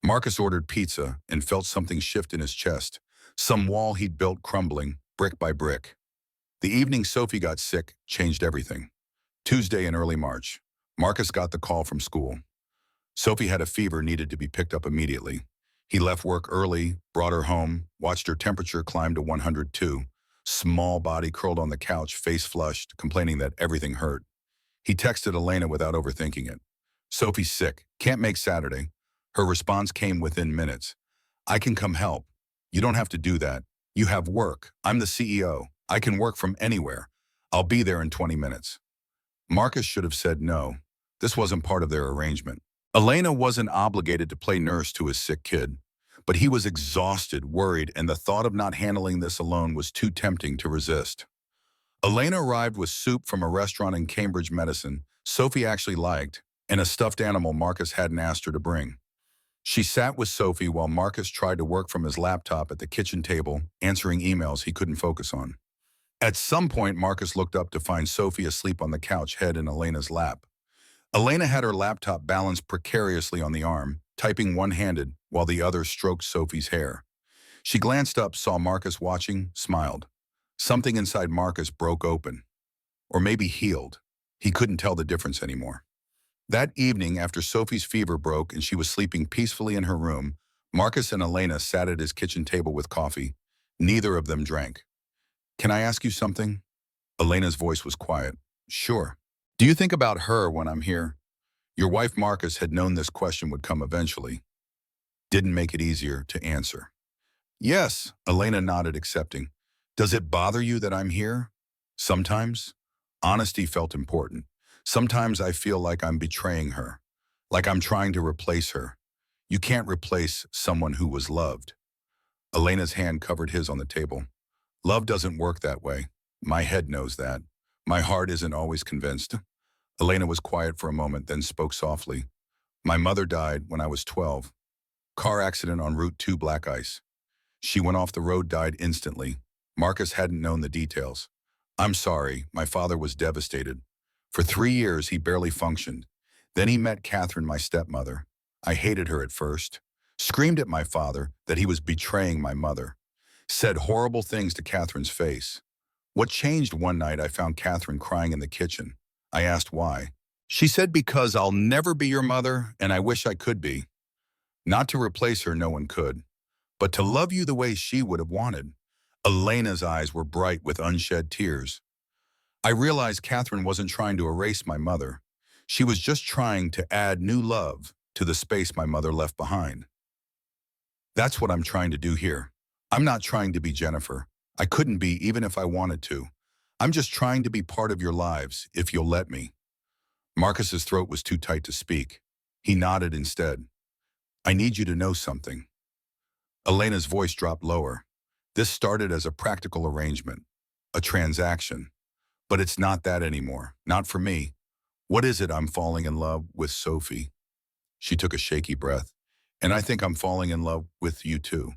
Marcus ordered pizza and felt something shift in his chest, some wall he'd built crumbling, brick by brick. The evening Sophie got sick changed everything. Tuesday in early March. Marcus got the call from school. Sophie had a fever, needed to be picked up immediately. He left work early, brought her home, watched her temperature climb to 102. Small body curled on the couch, face flushed, complaining that everything hurt. He texted Elena without overthinking it. Sophie's sick, can't make Saturday. Her response came within minutes. I can come help. You don't have to do that. You have work. I'm the CEO. I can work from anywhere. I'll be there in 20 minutes. Marcus should have said no. This wasn't part of their arrangement. Elena wasn't obligated to play nurse to his sick kid, but he was exhausted, worried, and the thought of not handling this alone was too tempting to resist. Elena arrived with soup from a restaurant in Cambridge, Medicine, Sophie actually liked, and a stuffed animal Marcus hadn't asked her to bring. She sat with Sophie while Marcus tried to work from his laptop at the kitchen table, answering emails he couldn't focus on. At some point, Marcus looked up to find Sophie asleep on the couch, head in Elena's lap. Elena had her laptop balanced precariously on the arm, typing one-handed while the other stroked Sophie's hair. She glanced up, saw Marcus watching, smiled. Something inside Marcus broke open. Or maybe healed. He couldn't tell the difference anymore. That evening, after Sophie's fever broke and she was sleeping peacefully in her room, Marcus and Elena sat at his kitchen table with coffee. Neither of them drank. "Can I ask you something?" Elena's voice was quiet. "Sure." "Do you think about her when I'm here?" Your wife Marcus had known this question would come eventually. Didn't make it easier to answer. "Yes," Elena nodded, accepting. "Does it bother you that I'm here?" "Sometimes." Honesty felt important. "Sometimes I feel like I'm betraying her, like I'm trying to replace her." "You can't replace someone who was loved." Elena's hand covered his on the table. "Love doesn't work that way. My head knows that. My heart isn't always convinced." Elena was quiet for a moment, then spoke softly. "My mother died when I was 12. Car accident on Route 2 black ice. She went off the road, died instantly. Marcus hadn't known the details. I'm sorry, my father was devastated. For 3 years, he barely functioned. Then he met Catherine, my stepmother. I hated her at first. Screamed at my father that he was betraying my mother. Said horrible things to Catherine's face. What changed one night, I found Catherine crying in the kitchen. I asked why. She said, because I'll never be your mother, and I wish I could be. Not to replace her, no one could, but to love you the way she would have wanted." Elena's eyes were bright with unshed tears. "I realized Catherine wasn't trying to erase my mother. She was just trying to add new love to the space my mother left behind. That's what I'm trying to do here. I'm not trying to be Jennifer. I couldn't be even if I wanted to. I'm just trying to be part of your lives, if you'll let me." Marcus's throat was too tight to speak. He nodded instead. "I need you to know something." Elena's voice dropped lower. "This started as a practical arrangement, a transaction. But it's not that anymore, not for me. What is it? I'm falling in love with Sophie." She took a shaky breath. "And I think I'm falling in love with you too."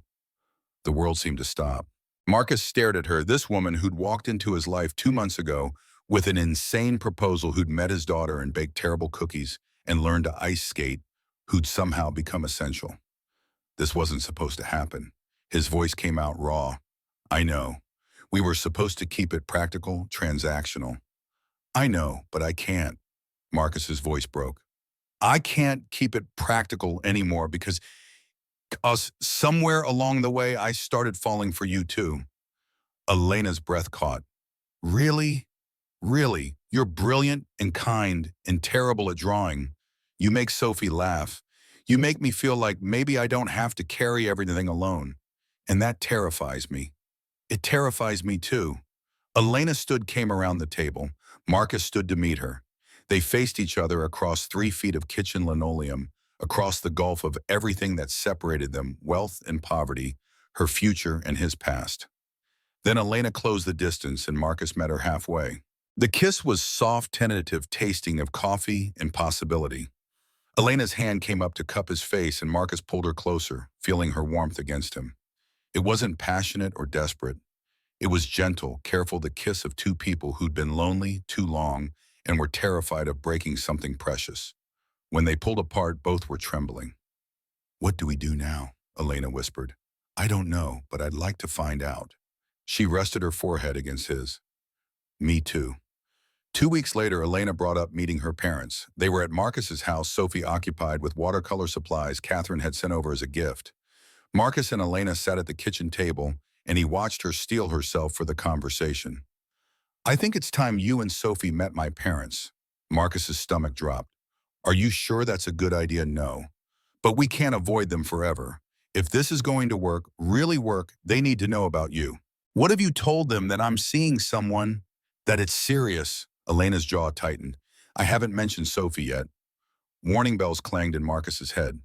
The world seemed to stop. Marcus stared at her, this woman who'd walked into his life 2 months ago with an insane proposal, who'd met his daughter and baked terrible cookies and learned to ice skate, who'd somehow become essential. This wasn't supposed to happen. His voice came out raw. "I know. We were supposed to keep it practical, transactional." "I know, but I can't." Marcus's voice broke. "I can't keep it practical anymore because somewhere along the way I started falling for you too." Elena's breath caught. "Really? Really? You're brilliant and kind and terrible at drawing. You make Sophie laugh. You make me feel like maybe I don't have to carry everything alone. And that terrifies me. It terrifies me too." Elena came around the table. Marcus stood to meet her. They faced each other across 3 feet of kitchen linoleum, across the gulf of everything that separated them, wealth and poverty, her future and his past. Then Elena closed the distance and Marcus met her halfway. The kiss was soft, tentative tasting of coffee and possibility. Elena's hand came up to cup his face and Marcus pulled her closer, feeling her warmth against him. It wasn't passionate or desperate. It was gentle, careful, the kiss of two people who'd been lonely too long and were terrified of breaking something precious. When they pulled apart, both were trembling. "What do we do now?" Elena whispered. "I don't know, but I'd like to find out." She rested her forehead against his. "Me too." 2 weeks later, Elena brought up meeting her parents. They were at Marcus's house, Sophie occupied with watercolor supplies Catherine had sent over as a gift. Marcus and Elena sat at the kitchen table, and he watched her steel herself for the conversation. "I think it's time you and Sophie met my parents." Marcus's stomach dropped. "Are you sure that's a good idea?" "No. But we can't avoid them forever. If this is going to work, really work, they need to know about you." "What have you told them? That I'm seeing someone? That it's serious?" Elena's jaw tightened. "I haven't mentioned Sophie yet." Warning bells clanged in Marcus's head.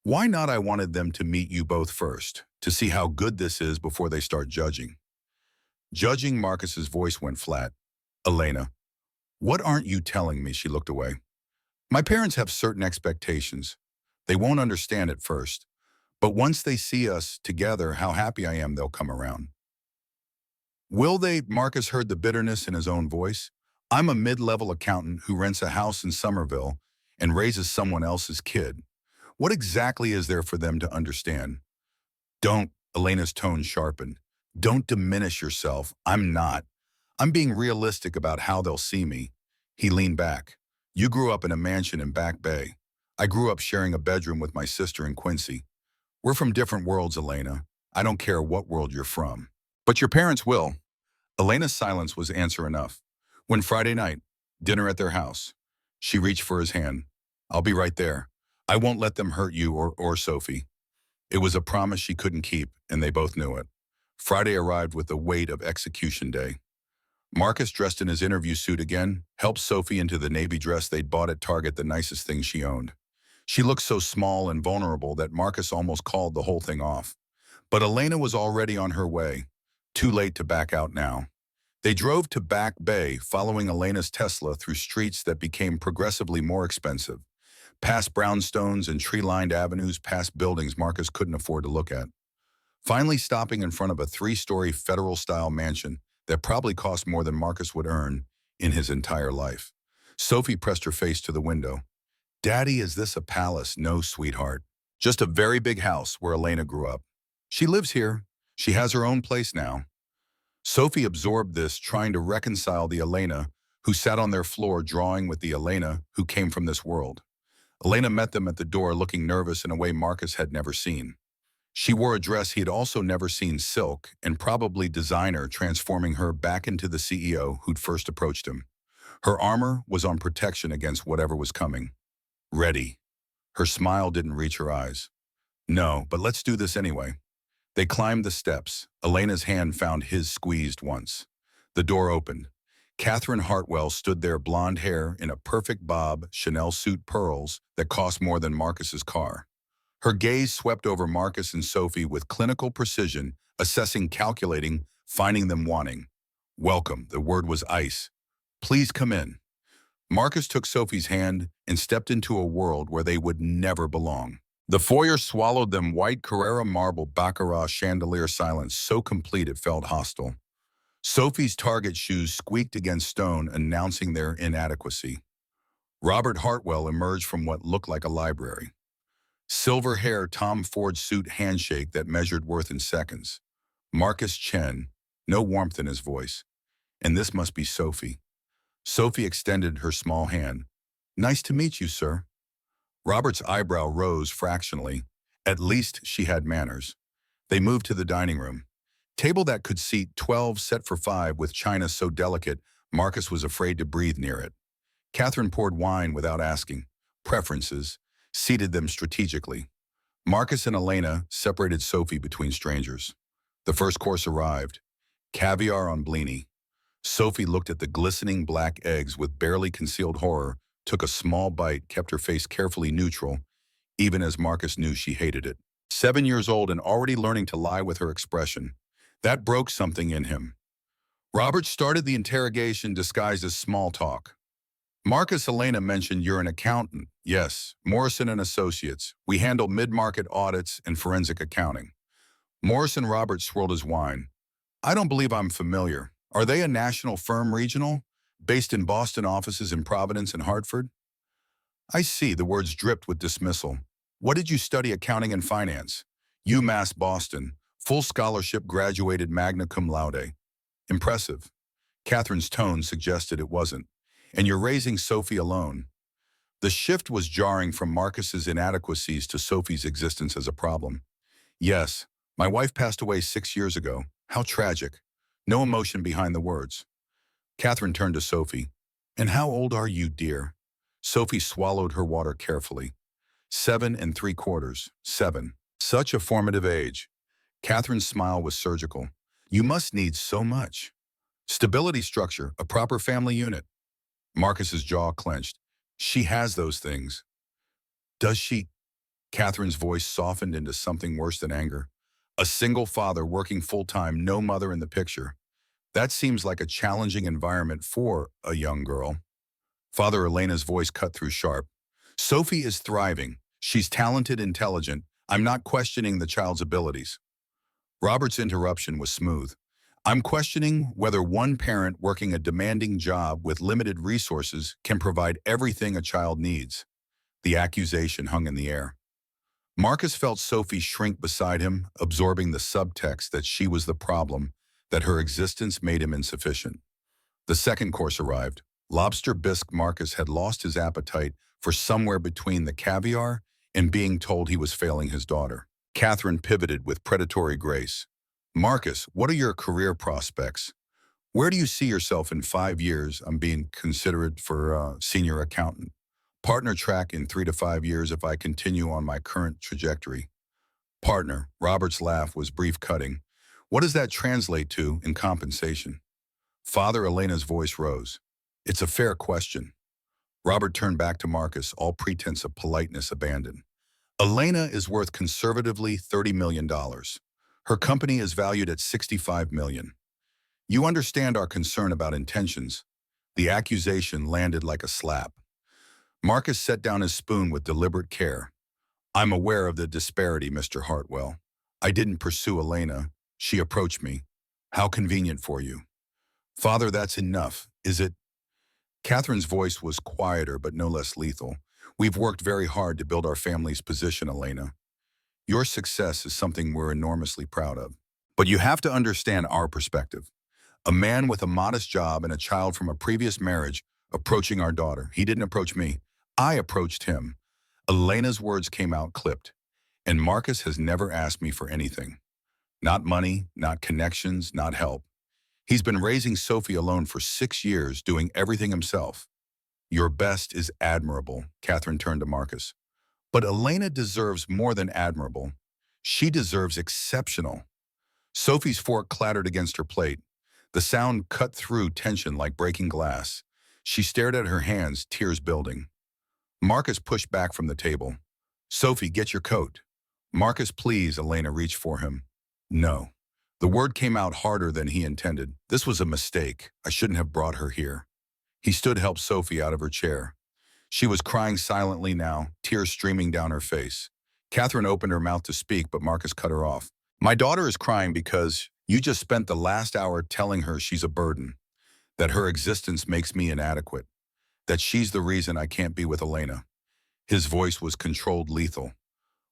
"Why not? I wanted them to meet you both first, to see how good this is before they start judging." Judging? Marcus's voice went flat. "Elena, what aren't you telling me?" She looked away. "My parents have certain expectations. They won't understand at first, but once they see us together, how happy I am, they'll come around." Will they? Marcus heard the bitterness in his own voice. I'm a mid-level accountant who rents a house in Somerville and raises someone else's kid. What exactly is there for them to understand? Don't, Elena's tone sharpened. Don't diminish yourself. I'm not. I'm being realistic about how they'll see me. He leaned back. You grew up in a mansion in Back Bay. I grew up sharing a bedroom with my sister in Quincy. We're from different worlds, Elena. I don't care what world you're from. But your parents will. Elena's silence was answer enough. When Friday night, dinner at their house, she reached for his hand. I'll be right there. I won't let them hurt you or Sophie. It was a promise she couldn't keep, and they both knew it. Friday arrived with the weight of execution day. Marcus, dressed in his interview suit again, helped Sophie into the navy dress they'd bought at Target, the nicest thing she owned. She looked so small and vulnerable that Marcus almost called the whole thing off. But Elena was already on her way. Too late to back out now. They drove to Back Bay, following Elena's Tesla through streets that became progressively more expensive. Past brownstones and tree-lined avenues, past buildings Marcus couldn't afford to look at. Finally stopping in front of a 3-story federal-style mansion that probably cost more than Marcus would earn in his entire life. Sophie pressed her face to the window. Daddy, is this a palace? No, sweetheart. Just a very big house where Elena grew up. She lives here. She has her own place now. Sophie absorbed this, trying to reconcile the Elena who sat on their floor drawing with the Elena who came from this world. Elena met them at the door looking nervous in a way Marcus had never seen. She wore a dress he had also never seen, silk and probably designer, transforming her back into the CEO who'd first approached him. Her armor was on protection against whatever was coming. Ready. Her smile didn't reach her eyes. No, but let's do this anyway. They climbed the steps. Elena's hand found his squeezed once. The door opened. Catherine Hartwell stood there, blonde hair in a perfect bob, Chanel suit, pearls that cost more than Marcus's car. Her gaze swept over Marcus and Sophie with clinical precision, assessing, calculating, finding them wanting. Welcome, the word was ice. Please come in. Marcus took Sophie's hand and stepped into a world where they would never belong. The foyer swallowed them, white Carrera marble baccarat chandelier silence so complete it felt hostile. Sophie's Target shoes squeaked against stone, announcing their inadequacy. Robert Hartwell emerged from what looked like a library. Silver hair, Tom Ford suit, handshake that measured worth in seconds. Marcus Chen, no warmth in his voice. And this must be Sophie. Sophie extended her small hand. Nice to meet you, sir. Robert's eyebrow rose fractionally. At least she had manners. They moved to the dining room. Table that could seat 12, set for 5, with china so delicate Marcus was afraid to breathe near it. Catherine poured wine without asking. Preferences seated them strategically. Marcus and Elena separated Sophie between strangers. The first course arrived. Caviar on blini. Sophie looked at the glistening black eggs with barely concealed horror, took a small bite, kept her face carefully neutral, even as Marcus knew she hated it. 7 years old and already learning to lie with her expression. That broke something in him. Robert started the interrogation disguised as small talk. Marcus, Elena mentioned you're an accountant. Yes, Morrison and Associates. We handle mid-market audits and forensic accounting. Morrison. Robert swirled his wine. I don't believe I'm familiar. Are they a national firm, regional? Based in Boston, offices in Providence and Hartford? I see, the words dripped with dismissal. What did you study? Accounting and finance. UMass Boston. Full scholarship, graduated magna cum laude. Impressive. Catherine's tone suggested it wasn't. And you're raising Sophie alone. The shift was jarring from Marcus's inadequacies to Sophie's existence as a problem. Yes, my wife passed away 6 years ago. How tragic. No emotion behind the words. Catherine turned to Sophie. And how old are you, dear? Sophie swallowed her water carefully. 7 3/4. 7. Such a formative age. Catherine's smile was surgical. You must need so much. Stability, structure, a proper family unit. Marcus's jaw clenched. She has those things. Does she? Catherine's voice softened into something worse than anger. A single father working full-time, no mother in the picture. That seems like a challenging environment for a young girl. Father Elena's voice cut through sharp. Sophie is thriving. She's talented, intelligent. I'm not questioning the child's abilities. Robert's interruption was smooth. I'm questioning whether one parent working a demanding job with limited resources can provide everything a child needs. The accusation hung in the air. Marcus felt Sophie shrink beside him, absorbing the subtext that she was the problem, that her existence made him insufficient. The second course arrived. Lobster bisque. Marcus had lost his appetite for somewhere between the caviar and being told he was failing his daughter. Catherine pivoted with predatory grace. Marcus, what are your career prospects? Where do you see yourself in 5 years? I'm being considered for senior accountant. Partner track in 3 to 5 years if I continue on my current trajectory. Partner, Robert's laugh was brief cutting. What does that translate to in compensation? Father Elena's voice rose. It's a fair question. Robert turned back to Marcus, all pretense of politeness abandoned. Elena is worth conservatively $30 million. Her company is valued at $65 million. You understand our concern about intentions. The accusation landed like a slap. Marcus set down his spoon with deliberate care. I'm aware of the disparity, Mr. Hartwell. I didn't pursue Elena. She approached me. How convenient for you. Father, that's enough, is it? Catherine's voice was quieter but no less lethal. We've worked very hard to build our family's position, Elena. Your success is something we're enormously proud of. But you have to understand our perspective. A man with a modest job and a child from a previous marriage approaching our daughter. He didn't approach me. I approached him. Elena's words came out clipped. And Marcus has never asked me for anything. Not money, not connections, not help. He's been raising Sophie alone for 6 years, doing everything himself. Your best is admirable, Catherine turned to Marcus. But Elena deserves more than admirable. She deserves exceptional. Sophie's fork clattered against her plate. The sound cut through tension like breaking glass. She stared at her hands, tears building. Marcus pushed back from the table. Sophie, get your coat. Marcus, please, Elena reached for him. No. The word came out harder than he intended. This was a mistake. I shouldn't have brought her here. He stood, helped Sophie out of her chair. She was crying silently now, tears streaming down her face. Catherine opened her mouth to speak, but Marcus cut her off. My daughter is crying because you just spent the last hour telling her she's a burden, that her existence makes me inadequate, that she's the reason I can't be with Elena. His voice was controlled, lethal.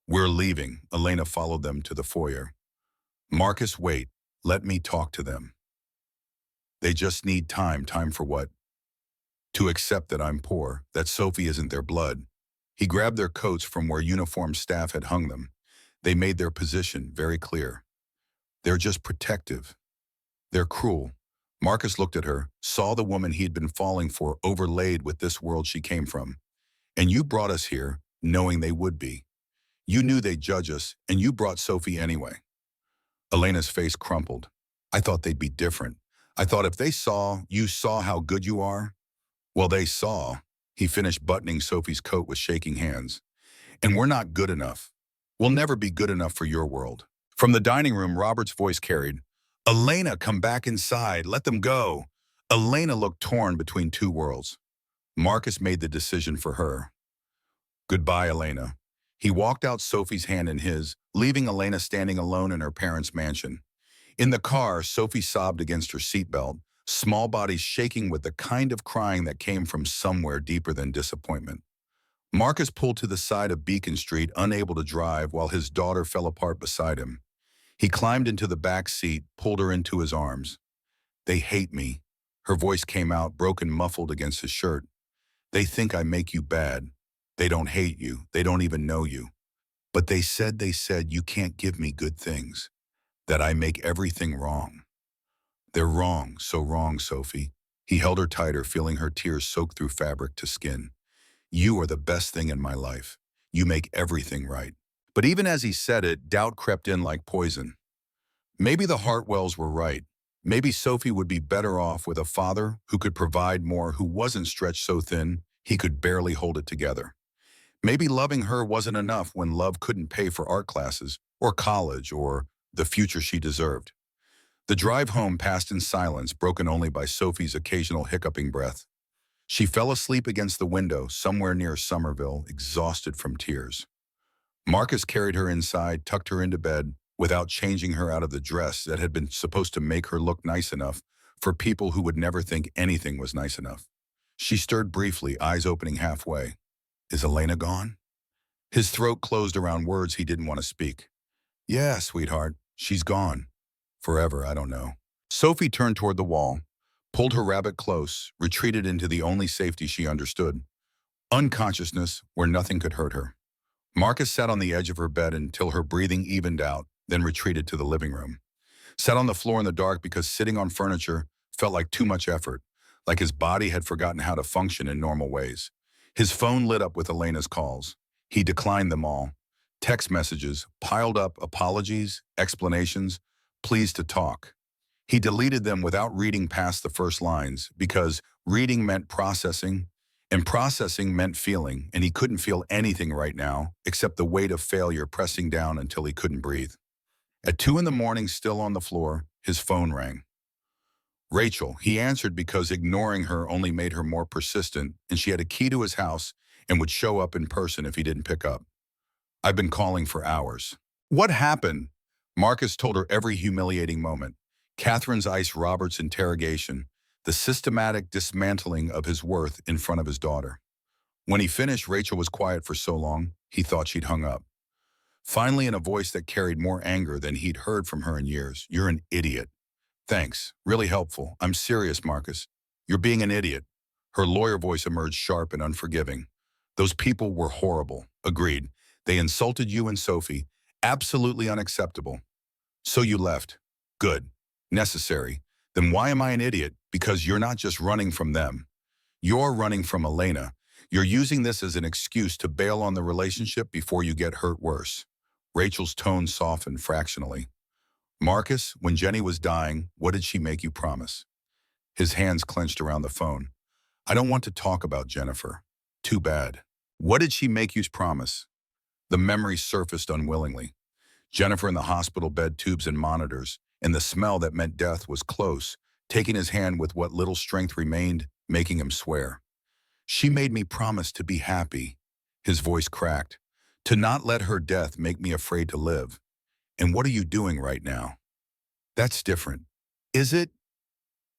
We're leaving. Elena followed them to the foyer. Marcus, wait. Let me talk to them. They just need time. Time for what? To accept that I'm poor, that Sophie isn't their blood. He grabbed their coats from where uniformed staff had hung them. They made their position very clear. They're just protective. They're cruel. Marcus looked at her, saw the woman he'd been falling for overlaid with this world she came from. And you brought us here, knowing they would be. You knew they'd judge us, and you brought Sophie anyway. Elena's face crumpled. I thought they'd be different. I thought if they saw, you saw how good you are. Well, they saw. He finished buttoning Sophie's coat with shaking hands. And we're not good enough. We'll never be good enough for your world. From the dining room, Robert's voice carried, Elena, come back inside. Let them go. Elena looked torn between two worlds. Marcus made the decision for her. Goodbye, Elena. He walked out, Sophie's hand in his, leaving Elena standing alone in her parents' mansion. In the car, Sophie sobbed against her seatbelt, small body shaking with the kind of crying that came from somewhere deeper than disappointment. Marcus pulled to the side of Beacon Street, unable to drive, while his daughter fell apart beside him. He climbed into the back seat, pulled her into his arms. They hate me. Her voice came out, broken, muffled against his shirt. They think I make you bad. They don't hate you. They don't even know you. But they said you can't give me good things. That I make everything wrong. They're wrong, so wrong, Sophie. He held her tighter, feeling her tears soak through fabric to skin. You are the best thing in my life. You make everything right. But even as he said it, doubt crept in like poison. Maybe the Hartwells were right. Maybe Sophie would be better off with a father who could provide more, who wasn't stretched so thin he could barely hold it together. Maybe loving her wasn't enough when love couldn't pay for art classes or college or the future she deserved. The drive home passed in silence, broken only by Sophie's occasional hiccuping breath. She fell asleep against the window somewhere near Somerville, exhausted from tears. Marcus carried her inside, tucked her into bed, without changing her out of the dress that had been supposed to make her look nice enough for people who would never think anything was nice enough. She stirred briefly, eyes opening halfway. Is Elena gone? His throat closed around words he didn't want to speak. Yeah, sweetheart, she's gone. Forever, I don't know. Sophie turned toward the wall, pulled her rabbit close, retreated into the only safety she understood. Unconsciousness, where nothing could hurt her. Marcus sat on the edge of her bed until her breathing evened out, then retreated to the living room. Sat on the floor in the dark because sitting on furniture felt like too much effort, like his body had forgotten how to function in normal ways. His phone lit up with Elena's calls. He declined them all. Text messages piled up, apologies, explanations, pleas to talk. He deleted them without reading past the first lines because reading meant processing, and processing meant feeling, and he couldn't feel anything right now except the weight of failure pressing down until he couldn't breathe. At 2 in the morning, still on the floor, his phone rang. Rachel, he answered because ignoring her only made her more persistent, and she had a key to his house and would show up in person if he didn't pick up. I've been calling for hours. What happened? Marcus told her every humiliating moment. Catherine's Ice Roberts interrogation, the systematic dismantling of his worth in front of his daughter. When he finished, Rachel was quiet for so long, he thought she'd hung up. Finally, in a voice that carried more anger than he'd heard from her in years, "You're an idiot." "Thanks. Really helpful. I'm serious, Marcus. You're being an idiot." Her lawyer voice emerged sharp and unforgiving. "Those people were horrible." "Agreed. They insulted you and Sophie. Absolutely unacceptable." "So you left." "Good. Necessary. Then why am I an idiot? Because you're not just running from them. You're running from Elena. You're using this as an excuse to bail on the relationship before you get hurt worse." Rachel's tone softened fractionally. "Marcus, when Jenny was dying, what did she make you promise?" His hands clenched around the phone. "I don't want to talk about Jennifer." "Too bad. What did she make you promise?" The memory surfaced unwillingly. Jennifer in the hospital bed, tubes and monitors, and the smell that meant death was close, taking his hand with what little strength remained, making him swear. "She made me promise to be happy." His voice cracked. "To not let her death make me afraid to live. And what are you doing right now?" "That's different." "Is it?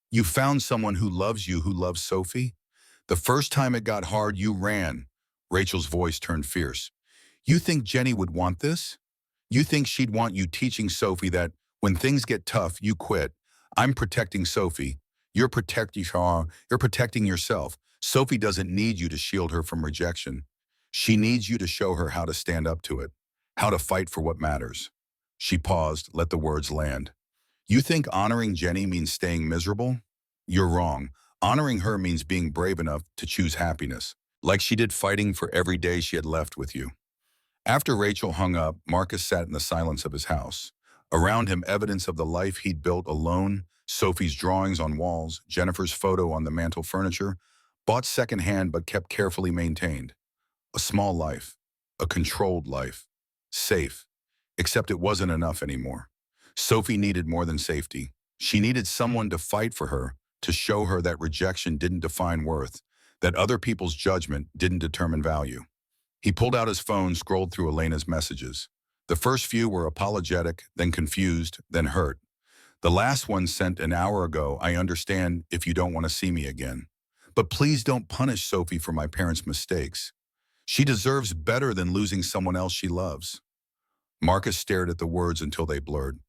You found someone who loves you, who loves Sophie? The first time it got hard, you ran." Rachel's voice turned fierce. "You think Jenny would want this? You think she'd want you teaching Sophie that when things get tough, you quit? I'm protecting Sophie. You're protecting her. You're protecting yourself. Sophie doesn't need you to shield her from rejection. She needs you to show her how to stand up to it, how to fight for what matters." She paused, let the words land. "You think honoring Jenny means staying miserable? You're wrong. Honoring her means being brave enough to choose happiness, like she did fighting for every day she had left with you." After Rachel hung up, Marcus sat in the silence of his house. Around him, evidence of the life he'd built alone, Sophie's drawings on walls, Jennifer's photo on the mantel furniture, bought secondhand but kept carefully maintained. A small life, a controlled life, safe, except it wasn't enough anymore. Sophie needed more than safety. She needed someone to fight for her, to show her that rejection didn't define worth, that other people's judgment didn't determine value. He pulled out his phone, scrolled through Elena's messages. The first few were apologetic, then confused, then hurt. The last one sent an hour ago, "I understand if you don't want to see me again. But please don't punish Sophie for my parents' mistakes. She deserves better than losing someone else she loves." Marcus stared at the words until they blurred.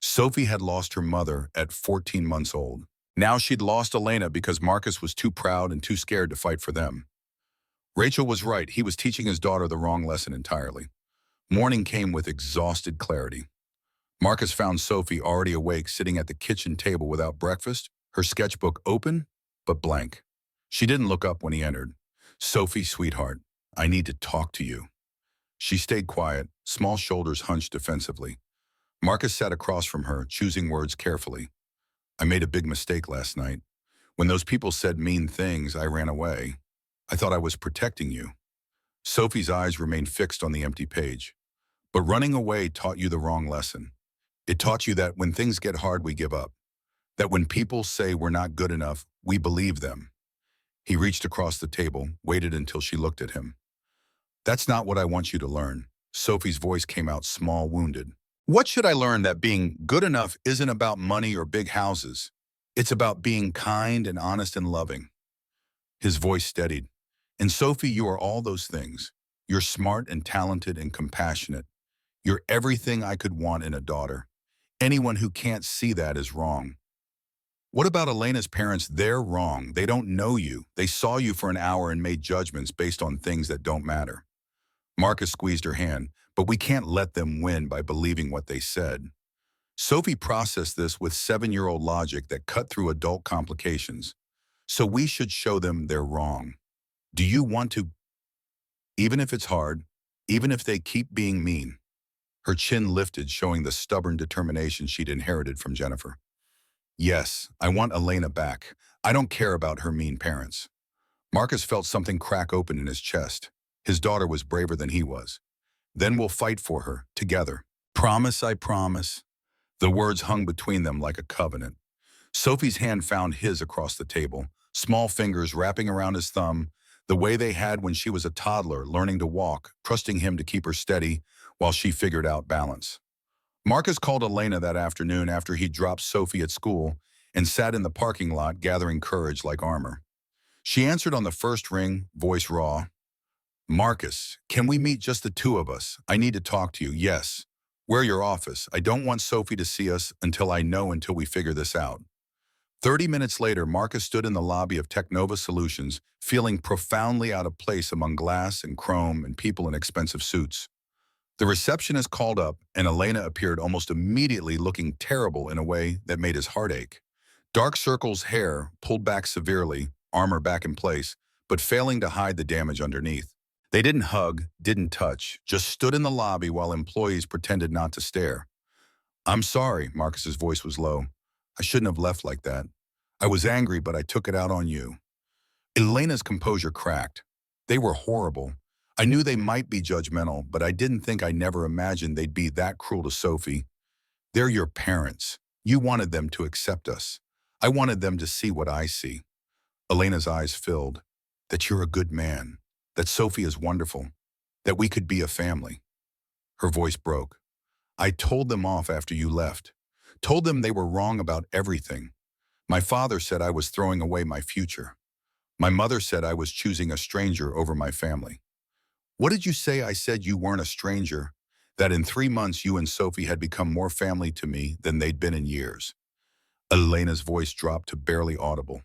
Sophie had lost her mother at 14 months old. Now she'd lost Elena because Marcus was too proud and too scared to fight for them. Rachel was right. He was teaching his daughter the wrong lesson entirely. Morning came with exhausted clarity. Marcus found Sophie already awake, sitting at the kitchen table without breakfast, her sketchbook open, but blank. She didn't look up when he entered. "Sophie, sweetheart, I need to talk to you." She stayed quiet, small shoulders hunched defensively. Marcus sat across from her, choosing words carefully. "I made a big mistake last night. When those people said mean things, I ran away. I thought I was protecting you." Sophie's eyes remained fixed on the empty page. "But running away taught you the wrong lesson. It taught you that when things get hard, we give up. That when people say we're not good enough, we believe them." He reached across the table, waited until she looked at him. "That's not what I want you to learn." Sophie's voice came out small, wounded. What should I learn that being good enough isn't about money or big houses? It's about being kind and honest and loving. His voice steadied. And Sophie, you are all those things. You're smart and talented and compassionate. You're everything I could want in a daughter. Anyone who can't see that is wrong. What about Elena's parents? They're wrong. They don't know you. They saw you for an hour and made judgments based on things that don't matter. Marcus squeezed her hand, but we can't let them win by believing what they said. Sophie processed this with 7-year-old logic that cut through adult complications. So we should show them they're wrong. Do you want to, even if it's hard, even if they keep being mean? Her chin lifted, showing the stubborn determination she'd inherited from Jennifer. Yes, I want Elena back. I don't care about her mean parents. Marcus felt something crack open in his chest. His daughter was braver than he was. Then we'll fight for her, together. Promise, I promise. The words hung between them like a covenant. Sophie's hand found his across the table, small fingers wrapping around his thumb, the way they had when she was a toddler, learning to walk, trusting him to keep her steady while she figured out balance. Marcus called Elena that afternoon after he dropped Sophie at school and sat in the parking lot gathering courage like armor. She answered on the first ring, voice raw. Marcus, can we meet just the two of us? I need to talk to you. Yes. Where your office? I don't want Sophie to see us until we figure this out. 30 minutes later, Marcus stood in the lobby of Technova Solutions, feeling profoundly out of place among glass and chrome and people in expensive suits. The receptionist called up, and Elena appeared almost immediately, looking terrible in a way that made his heart ache. Dark circles, hair pulled back severely, armor back in place, but failing to hide the damage underneath. They didn't hug, didn't touch, just stood in the lobby while employees pretended not to stare. I'm sorry, Marcus's voice was low. I shouldn't have left like that. I was angry, but I took it out on you. Elena's composure cracked. They were horrible. I knew they might be judgmental, but I didn't think I never imagined they'd be that cruel to Sophie. They're your parents. You wanted them to accept us. I wanted them to see what I see. Elena's eyes filled. That you're a good man. That Sophie is wonderful. That we could be a family. Her voice broke. I told them off after you left. Told them they were wrong about everything. My father said I was throwing away my future. My mother said I was choosing a stranger over my family. What did you say? I said you weren't a stranger. That in 3 months you and Sophie had become more family to me than they'd been in years. Elena's voice dropped to barely audible.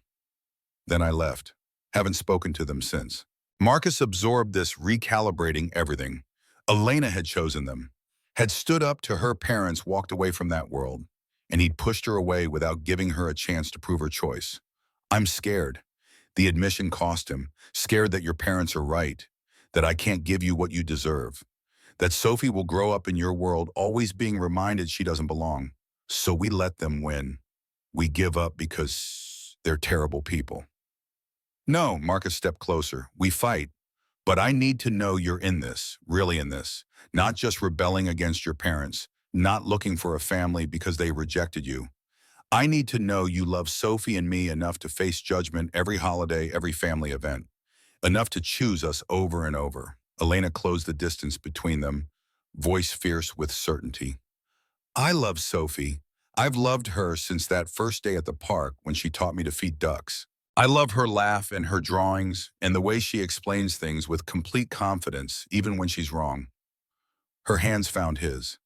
Then I left. Haven't spoken to them since. Marcus absorbed this, recalibrating everything. Elena had chosen them, had stood up to her parents, walked away from that world, and he'd pushed her away without giving her a chance to prove her choice. I'm scared. The admission cost him, scared that your parents are right, that I can't give you what you deserve, that Sophie will grow up in your world always being reminded she doesn't belong. So we let them win. We give up because they're terrible people. No, Marcus stepped closer. We fight. But I need to know you're in this, really in this, not just rebelling against your parents, not looking for a family because they rejected you. I need to know you love Sophie and me enough to face judgment every holiday, every family event, enough to choose us over and over. Elena closed the distance between them, voice fierce with certainty. I love Sophie. I've loved her since that first day at the park when she taught me to feed ducks. I love her laugh and her drawings and the way she explains things with complete confidence, even when she's wrong. Her hands found his.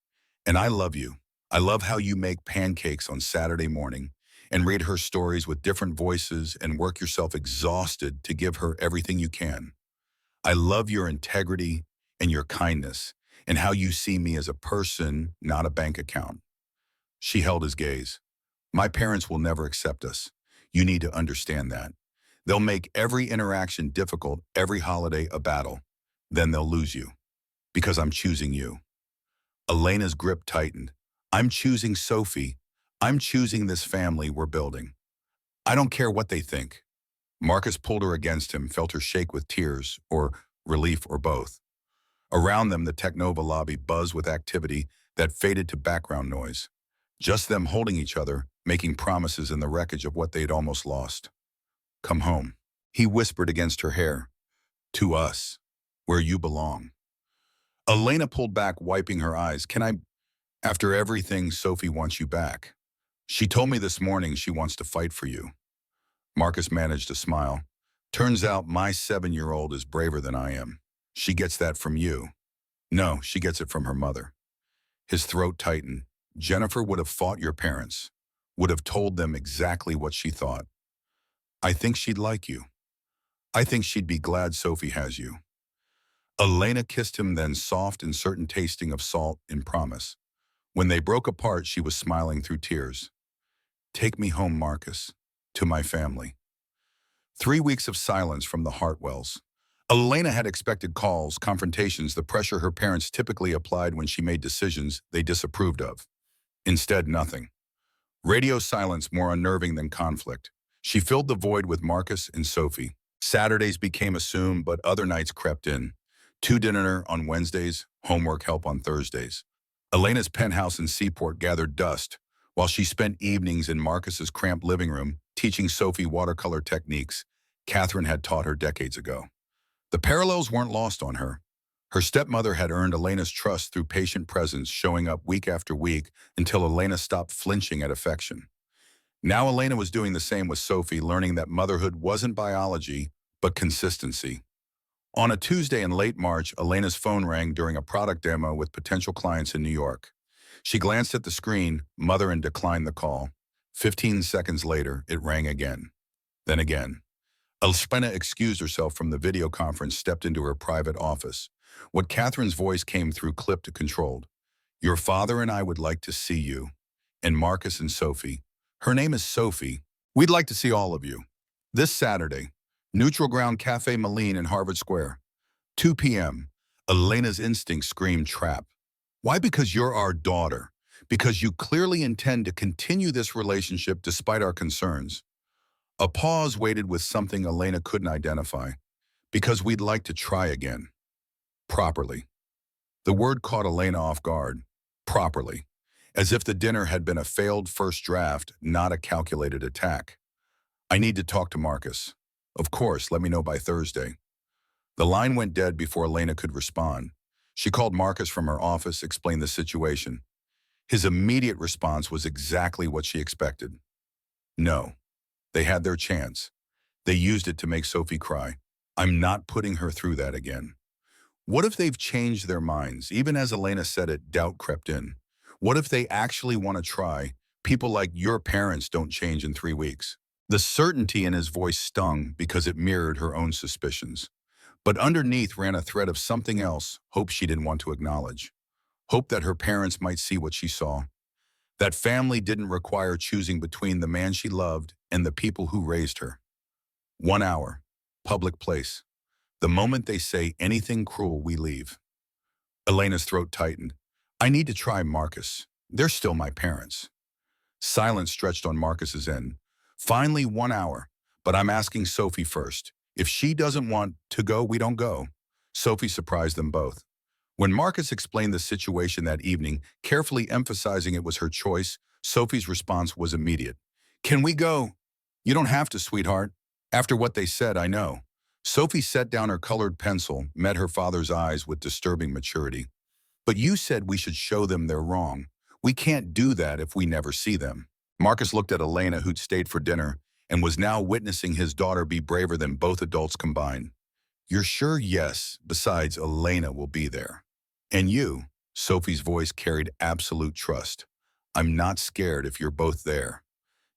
And I love you. I love how you make pancakes on Saturday morning and read her stories with different voices and work yourself exhausted to give her everything you can. I love your integrity and your kindness and how you see me as a person, not a bank account. She held his gaze. My parents will never accept us. You need to understand that. They'll make every interaction difficult, every holiday a battle. Then they'll lose you. Because I'm choosing you. Elena's grip tightened. I'm choosing Sophie. I'm choosing this family we're building. I don't care what they think. Marcus pulled her against him, felt her shake with tears, or relief, or both. Around them, the Technova lobby buzzed with activity that faded to background noise. Just them holding each other, making promises in the wreckage of what they'd almost lost. Come home, he whispered against her hair. To us, where you belong. Elena pulled back, wiping her eyes. Can I? After everything, Sophie wants you back. She told me this morning she wants to fight for you. Marcus managed a smile. Turns out my 7-year-old is braver than I am. She gets that from you. No, she gets it from her mother. His throat tightened. Jennifer would have fought your parents, would have told them exactly what she thought. I think she'd like you. I think she'd be glad Sophie has you. Elena kissed him then, soft and certain tasting of salt in promise. When they broke apart, she was smiling through tears. Take me home, Marcus, to my family. 3 weeks of silence from the Hartwells. Elena had expected calls, confrontations, the pressure her parents typically applied when she made decisions they disapproved of. Instead, nothing. Radio silence more unnerving than conflict. She filled the void with Marcus and Sophie. Saturdays became assumed, but other nights crept in. Dinner on Wednesdays, homework help on Thursdays. Elena's penthouse in Seaport gathered dust, while she spent evenings in Marcus's cramped living room teaching Sophie watercolor techniques Catherine had taught her decades ago. The parallels weren't lost on her. Her stepmother had earned Elena's trust through patient presence, showing up week after week until Elena stopped flinching at affection. Now Elena was doing the same with Sophie, learning that motherhood wasn't biology, but consistency. On a Tuesday in late March, Elena's phone rang during a product demo with potential clients in New York. She glanced at the screen, mother, and declined the call. 15 seconds later, it rang again. Then again. Elena excused herself from the video conference, stepped into her private office. What Catherine's voice came through, clipped and controlled. Your father and I would like to see you. And Marcus and Sophie. Her name is Sophie. We'd like to see all of you. This Saturday, Neutral Ground Cafe Malene in Harvard Square. 2 p.m. Elena's instinct screamed trap. Why? Because you're our daughter. Because you clearly intend to continue this relationship despite our concerns. A pause waited with something Elena couldn't identify. Because we'd like to try again. Properly. The word caught Elena off guard. Properly. As if the dinner had been a failed first draft, not a calculated attack. I need to talk to Marcus. Of course, let me know by Thursday. The line went dead before Elena could respond. She called Marcus from her office, explained the situation. His immediate response was exactly what she expected. No. They had their chance. They used it to make Sophie cry. I'm not putting her through that again. What if they've changed their minds? Even as Elena said it, doubt crept in. What if they actually want to try? People like your parents don't change in 3 weeks. The certainty in his voice stung because it mirrored her own suspicions. But underneath ran a thread of something else, hope she didn't want to acknowledge. Hope that her parents might see what she saw. That family didn't require choosing between the man she loved and the people who raised her. 1 hour. Public place. The moment they say anything cruel, we leave. Elena's throat tightened. I need to try Marcus. They're still my parents. Silence stretched on Marcus's end. Finally, 1 hour. But I'm asking Sophie first. If she doesn't want to go, we don't go. Sophie surprised them both. When Marcus explained the situation that evening, carefully emphasizing it was her choice, Sophie's response was immediate. Can we go? You don't have to, sweetheart. After what they said, I know. Sophie set down her colored pencil, met her father's eyes with disturbing maturity. But you said we should show them they're wrong. We can't do that if we never see them. Marcus looked at Elena, who'd stayed for dinner, and was now witnessing his daughter be braver than both adults combined. You're sure? Yes. Besides, Elena will be there. And you? Sophie's voice carried absolute trust. I'm not scared if you're both there.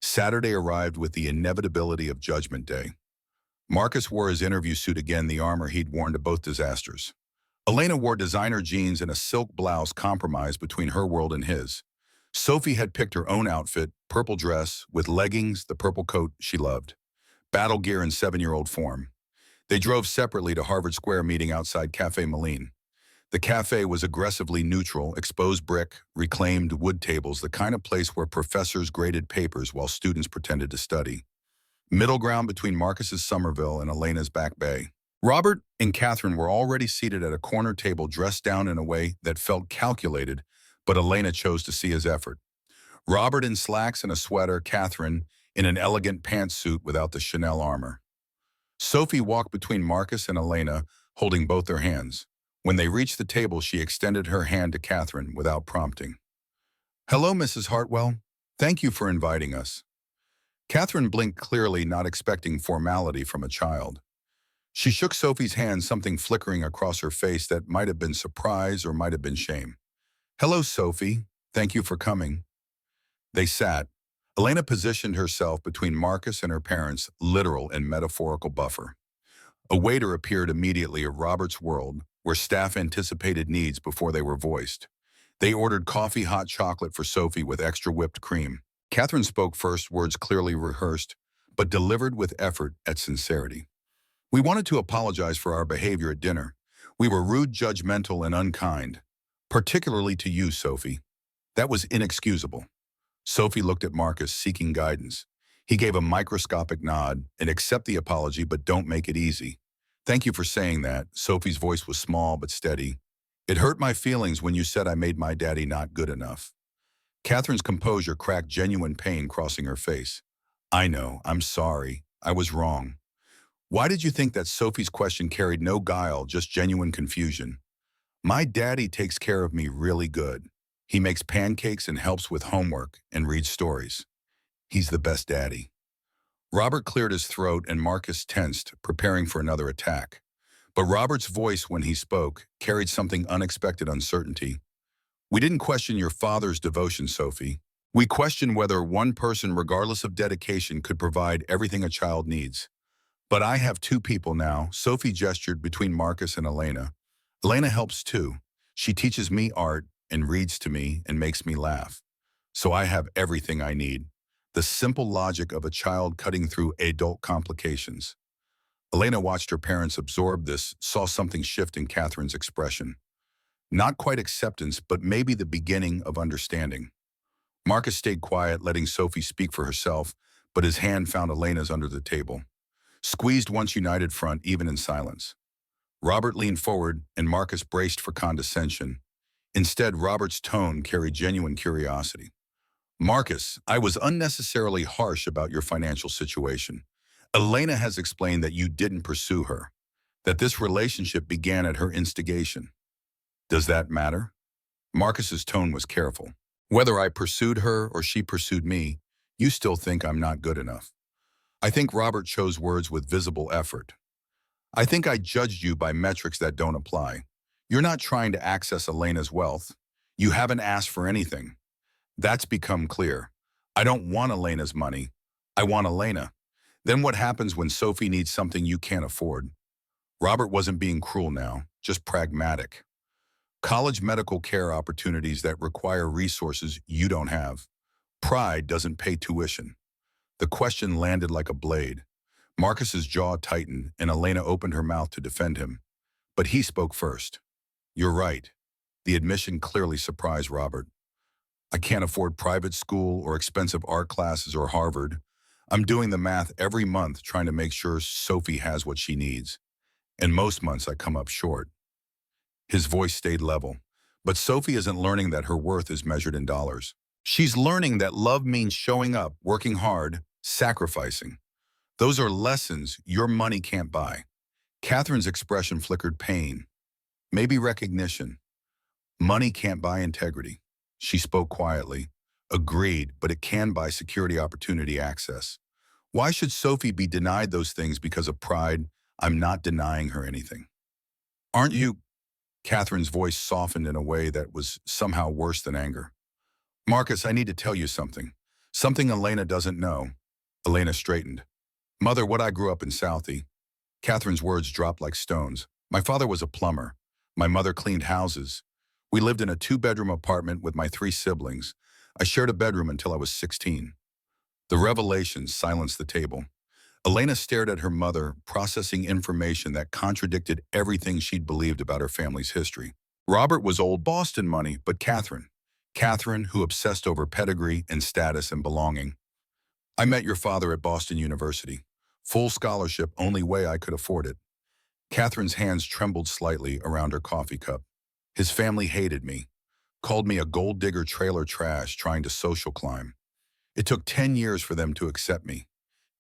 Saturday arrived with the inevitability of Judgment Day. Marcus wore his interview suit again, the armor he'd worn to both disasters. Elena wore designer jeans and a silk blouse, compromised between her world and his. Sophie had picked her own outfit, purple dress, with leggings, the purple coat she loved. Battle gear in 7-year-old form. They drove separately to Harvard Square, meeting outside Cafe Malene. The cafe was aggressively neutral, exposed brick, reclaimed wood tables, the kind of place where professors graded papers while students pretended to study. Middle ground between Marcus's Somerville and Elena's Back Bay. Robert and Catherine were already seated at a corner table, dressed down in a way that felt calculated, but Elena chose to see his effort. Robert in slacks and a sweater, Catherine in an elegant pantsuit without the Chanel armor. Sophie walked between Marcus and Elena, holding both their hands. When they reached the table, she extended her hand to Catherine without prompting. Hello, Mrs. Hartwell. Thank you for inviting us. Catherine blinked clearly, not expecting formality from a child. She shook Sophie's hand, something flickering across her face that might have been surprise or might have been shame. Hello, Sophie. Thank you for coming. They sat. Elena positioned herself between Marcus and her parents' literal and metaphorical buffer. A waiter appeared immediately at Robert's world, where staff anticipated needs before they were voiced. They ordered coffee hot chocolate for Sophie with extra whipped cream. Catherine spoke first, words clearly rehearsed, but delivered with effort at sincerity. We wanted to apologize for our behavior at dinner. We were rude, judgmental, and unkind. Particularly to you, Sophie. That was inexcusable. Sophie looked at Marcus, seeking guidance. He gave a microscopic nod and accept the apology, but don't make it easy. Thank you for saying that. Sophie's voice was small but steady. It hurt my feelings when you said I made my daddy not good enough. Catherine's composure cracked, genuine pain crossing her face. I know, I'm sorry. I was wrong. Why did you think that Sophie's question carried no guile, just genuine confusion? My daddy takes care of me really good. He makes pancakes and helps with homework and reads stories. He's the best daddy. Robert cleared his throat and Marcus tensed, preparing for another attack. But Robert's voice when he spoke carried something unexpected: uncertainty. We didn't question your father's devotion, Sophie. We questioned whether one person, regardless of dedication, could provide everything a child needs. But I have two people now. Sophie gestured between Marcus and Elena. Elena helps too. She teaches me art and reads to me and makes me laugh. So I have everything I need. The simple logic of a child cutting through adult complications. Elena watched her parents absorb this, saw something shift in Catherine's expression. Not quite acceptance, but maybe the beginning of understanding. Marcus stayed quiet, letting Sophie speak for herself, but his hand found Elena's under the table. Squeezed once united front, even in silence. Robert leaned forward, and Marcus braced for condescension. Instead, Robert's tone carried genuine curiosity. Marcus, I was unnecessarily harsh about your financial situation. Elena has explained that you didn't pursue her, that this relationship began at her instigation. Does that matter? Marcus's tone was careful. Whether I pursued her or she pursued me, you still think I'm not good enough. I think Robert chose words with visible effort. I think I judged you by metrics that don't apply. You're not trying to access Elena's wealth. You haven't asked for anything. That's become clear. I don't want Elena's money. I want Elena. Then what happens when Sophie needs something you can't afford? Robert wasn't being cruel now, just pragmatic. College medical care opportunities that require resources you don't have. Pride doesn't pay tuition. The question landed like a blade. Marcus's jaw tightened and Elena opened her mouth to defend him. But he spoke first. You're right. The admission clearly surprised Robert. I can't afford private school or expensive art classes or Harvard. I'm doing the math every month trying to make sure Sophie has what she needs. And most months I come up short. His voice stayed level. But Sophie isn't learning that her worth is measured in dollars. She's learning that love means showing up, working hard, sacrificing. Those are lessons your money can't buy. Catherine's expression flickered pain. Maybe recognition. Money can't buy integrity. She spoke quietly. Agreed, but it can buy security, opportunity, access. Why should Sophie be denied those things because of pride? I'm not denying her anything. Aren't you? Catherine's voice softened in a way that was somehow worse than anger. Marcus, I need to tell you something. Something Elena doesn't know. Elena straightened. Mother, what I grew up in Southie. Catherine's words dropped like stones. My father was a plumber. My mother cleaned houses. We lived in a 2-bedroom apartment with my 3 siblings. I shared a bedroom until I was 16. The revelation silenced the table. Elena stared at her mother, processing information that contradicted everything she'd believed about her family's history. Robert was old Boston money, but Catherine, who obsessed over pedigree and status and belonging. I met your father at Boston University. Full scholarship, only way I could afford it. Catherine's hands trembled slightly around her coffee cup. His family hated me, called me a gold digger, trailer trash trying to social climb. It took 10 years for them to accept me.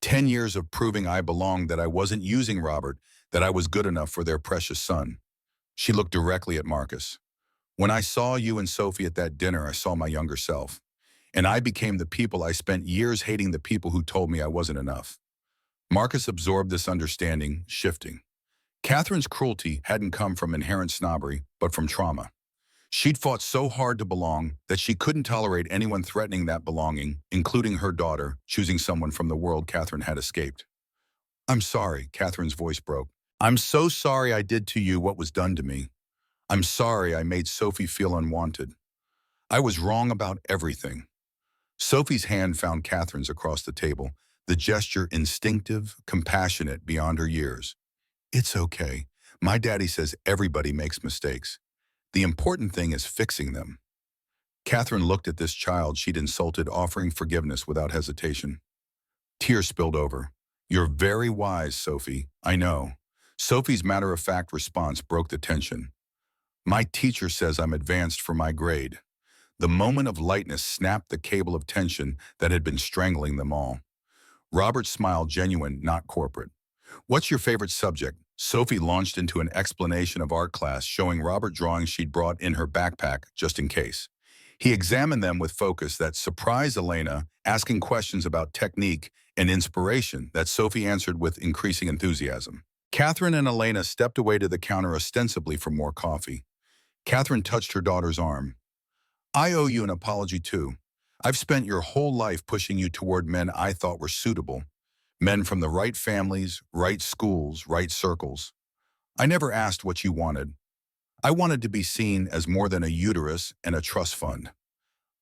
10 years of proving I belonged, that I wasn't using Robert, that I was good enough for their precious son. She looked directly at Marcus. When I saw you and Sophie at that dinner, I saw my younger self. And I became the people I spent years hating the people who told me I wasn't enough. Marcus absorbed this understanding, shifting. Catherine's cruelty hadn't come from inherent snobbery, but from trauma. She'd fought so hard to belong that she couldn't tolerate anyone threatening that belonging, including her daughter, choosing someone from the world Catherine had escaped. I'm sorry, Catherine's voice broke. I'm so sorry I did to you what was done to me. I'm sorry I made Sophie feel unwanted. I was wrong about everything. Sophie's hand found Catherine's across the table, the gesture instinctive, compassionate beyond her years. It's okay. My daddy says everybody makes mistakes. The important thing is fixing them. Catherine looked at this child she'd insulted, offering forgiveness without hesitation. Tears spilled over. You're very wise, Sophie. I know. Sophie's matter-of-fact response broke the tension. My teacher says I'm advanced for my grade. The moment of lightness snapped the cable of tension that had been strangling them all. Robert smiled, genuine, not corporate. What's your favorite subject? Sophie launched into an explanation of art class, showing Robert drawings she'd brought in her backpack just in case. He examined them with focus that surprised Elena, asking questions about technique and inspiration that Sophie answered with increasing enthusiasm. Catherine and Elena stepped away to the counter ostensibly for more coffee. Catherine touched her daughter's arm. I owe you an apology too. I've spent your whole life pushing you toward men I thought were suitable. Men from the right families, right schools, right circles. I never asked what you wanted. I wanted to be seen as more than a uterus and a trust fund.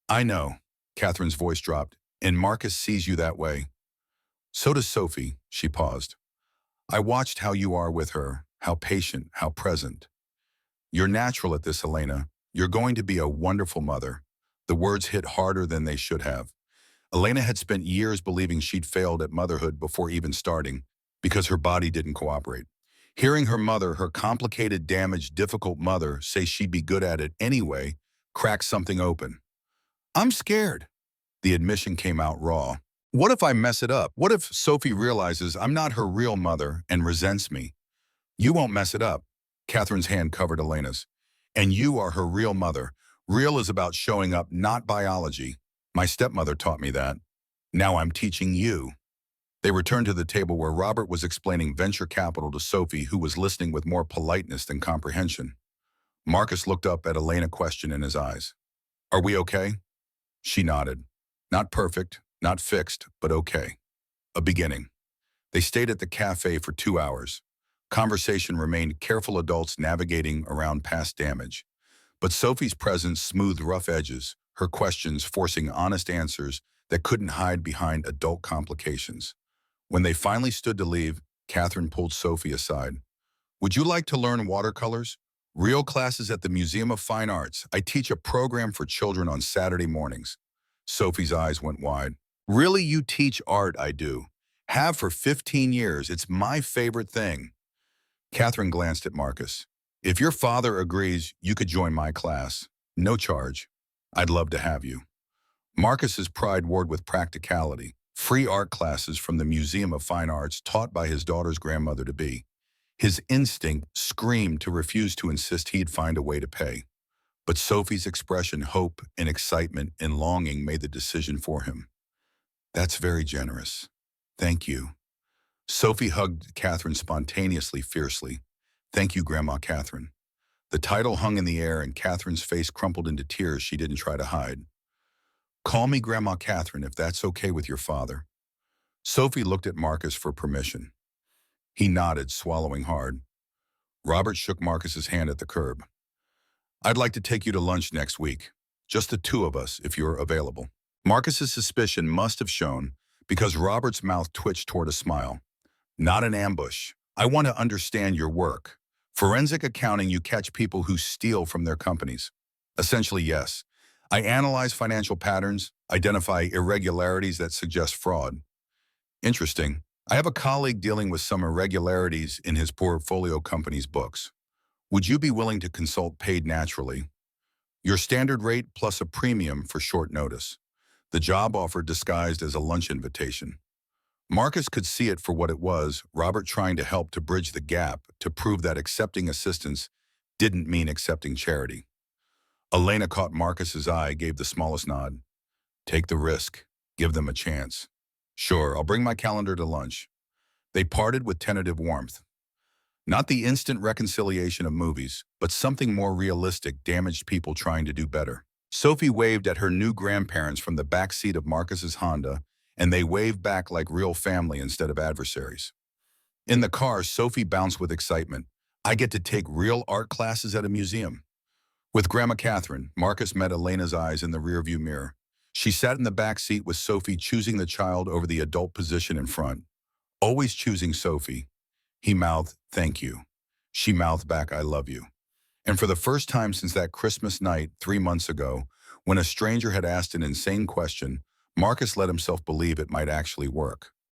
I know, Catherine's voice dropped, and Marcus sees you that way. So does Sophie, she paused. I watched how you are with her, how patient, how present. You're natural at this, Elena. You're going to be a wonderful mother. The words hit harder than they should have. Elena had spent years believing she'd failed at motherhood before even starting, because her body didn't cooperate. Hearing her mother, her complicated, damaged, difficult mother, say she'd be good at it anyway, cracked something open. I'm scared. The admission came out raw. What if I mess it up? What if Sophie realizes I'm not her real mother and resents me? You won't mess it up. Catherine's hand covered Elena's. And you are her real mother. Real is about showing up, not biology. My stepmother taught me that. Now I'm teaching you. They returned to the table where Robert was explaining venture capital to Sophie, who was listening with more politeness than comprehension. Marcus looked up at Elena, question in his eyes. Are we okay? She nodded. Not perfect, not fixed, but okay. A beginning. They stayed at the cafe for 2 hours. Conversation remained careful adults navigating around past damage. But Sophie's presence smoothed rough edges, her questions forcing honest answers that couldn't hide behind adult complications. When they finally stood to leave, Catherine pulled Sophie aside. Would you like to learn watercolors? Real classes at the Museum of Fine Arts. I teach a program for children on Saturday mornings. Sophie's eyes went wide. Really, you teach art? I do. Have for 15 years. It's my favorite thing. Catherine glanced at Marcus. If your father agrees, you could join my class. No charge. I'd love to have you. Marcus's pride warred with practicality. Free art classes from the Museum of Fine Arts taught by his daughter's grandmother-to-be. His instinct screamed to refuse to insist he'd find a way to pay. But Sophie's expression, hope and excitement and longing made the decision for him. That's very generous. Thank you. Sophie hugged Catherine spontaneously, fiercely. Thank you, Grandma Catherine. The title hung in the air and Catherine's face crumpled into tears she didn't try to hide. Call me Grandma Catherine if that's okay with your father. Sophie looked at Marcus for permission. He nodded, swallowing hard. Robert shook Marcus's hand at the curb. I'd like to take you to lunch next week. Just the two of us, if you're available. Marcus's suspicion must have shown because Robert's mouth twitched toward a smile. Not an ambush. I want to understand your work. Forensic accounting, you catch people who steal from their companies. Essentially, yes. I analyze financial patterns, identify irregularities that suggest fraud. Interesting. I have a colleague dealing with some irregularities in his portfolio company's books. Would you be willing to consult paid naturally? Your standard rate plus a premium for short notice. The job offer disguised as a lunch invitation. Marcus could see it for what it was, Robert trying to help to bridge the gap, to prove that accepting assistance didn't mean accepting charity. Elena caught Marcus's eye, gave the smallest nod. Take the risk. Give them a chance. Sure, I'll bring my calendar to lunch. They parted with tentative warmth. Not the instant reconciliation of movies, but something more realistic, damaged people trying to do better. Sophie waved at her new grandparents from the back seat of Marcus's Honda, and they waved back like real family instead of adversaries. In the car, Sophie bounced with excitement. I get to take real art classes at a museum. With Grandma Catherine, Marcus met Elena's eyes in the rearview mirror. She sat in the back seat with Sophie, choosing the child over the adult position in front. Always choosing Sophie. He mouthed, thank you. She mouthed back, I love you. And for the first time since that Christmas night 3 months ago, when a stranger had asked an insane question, Marcus let himself believe it might actually work.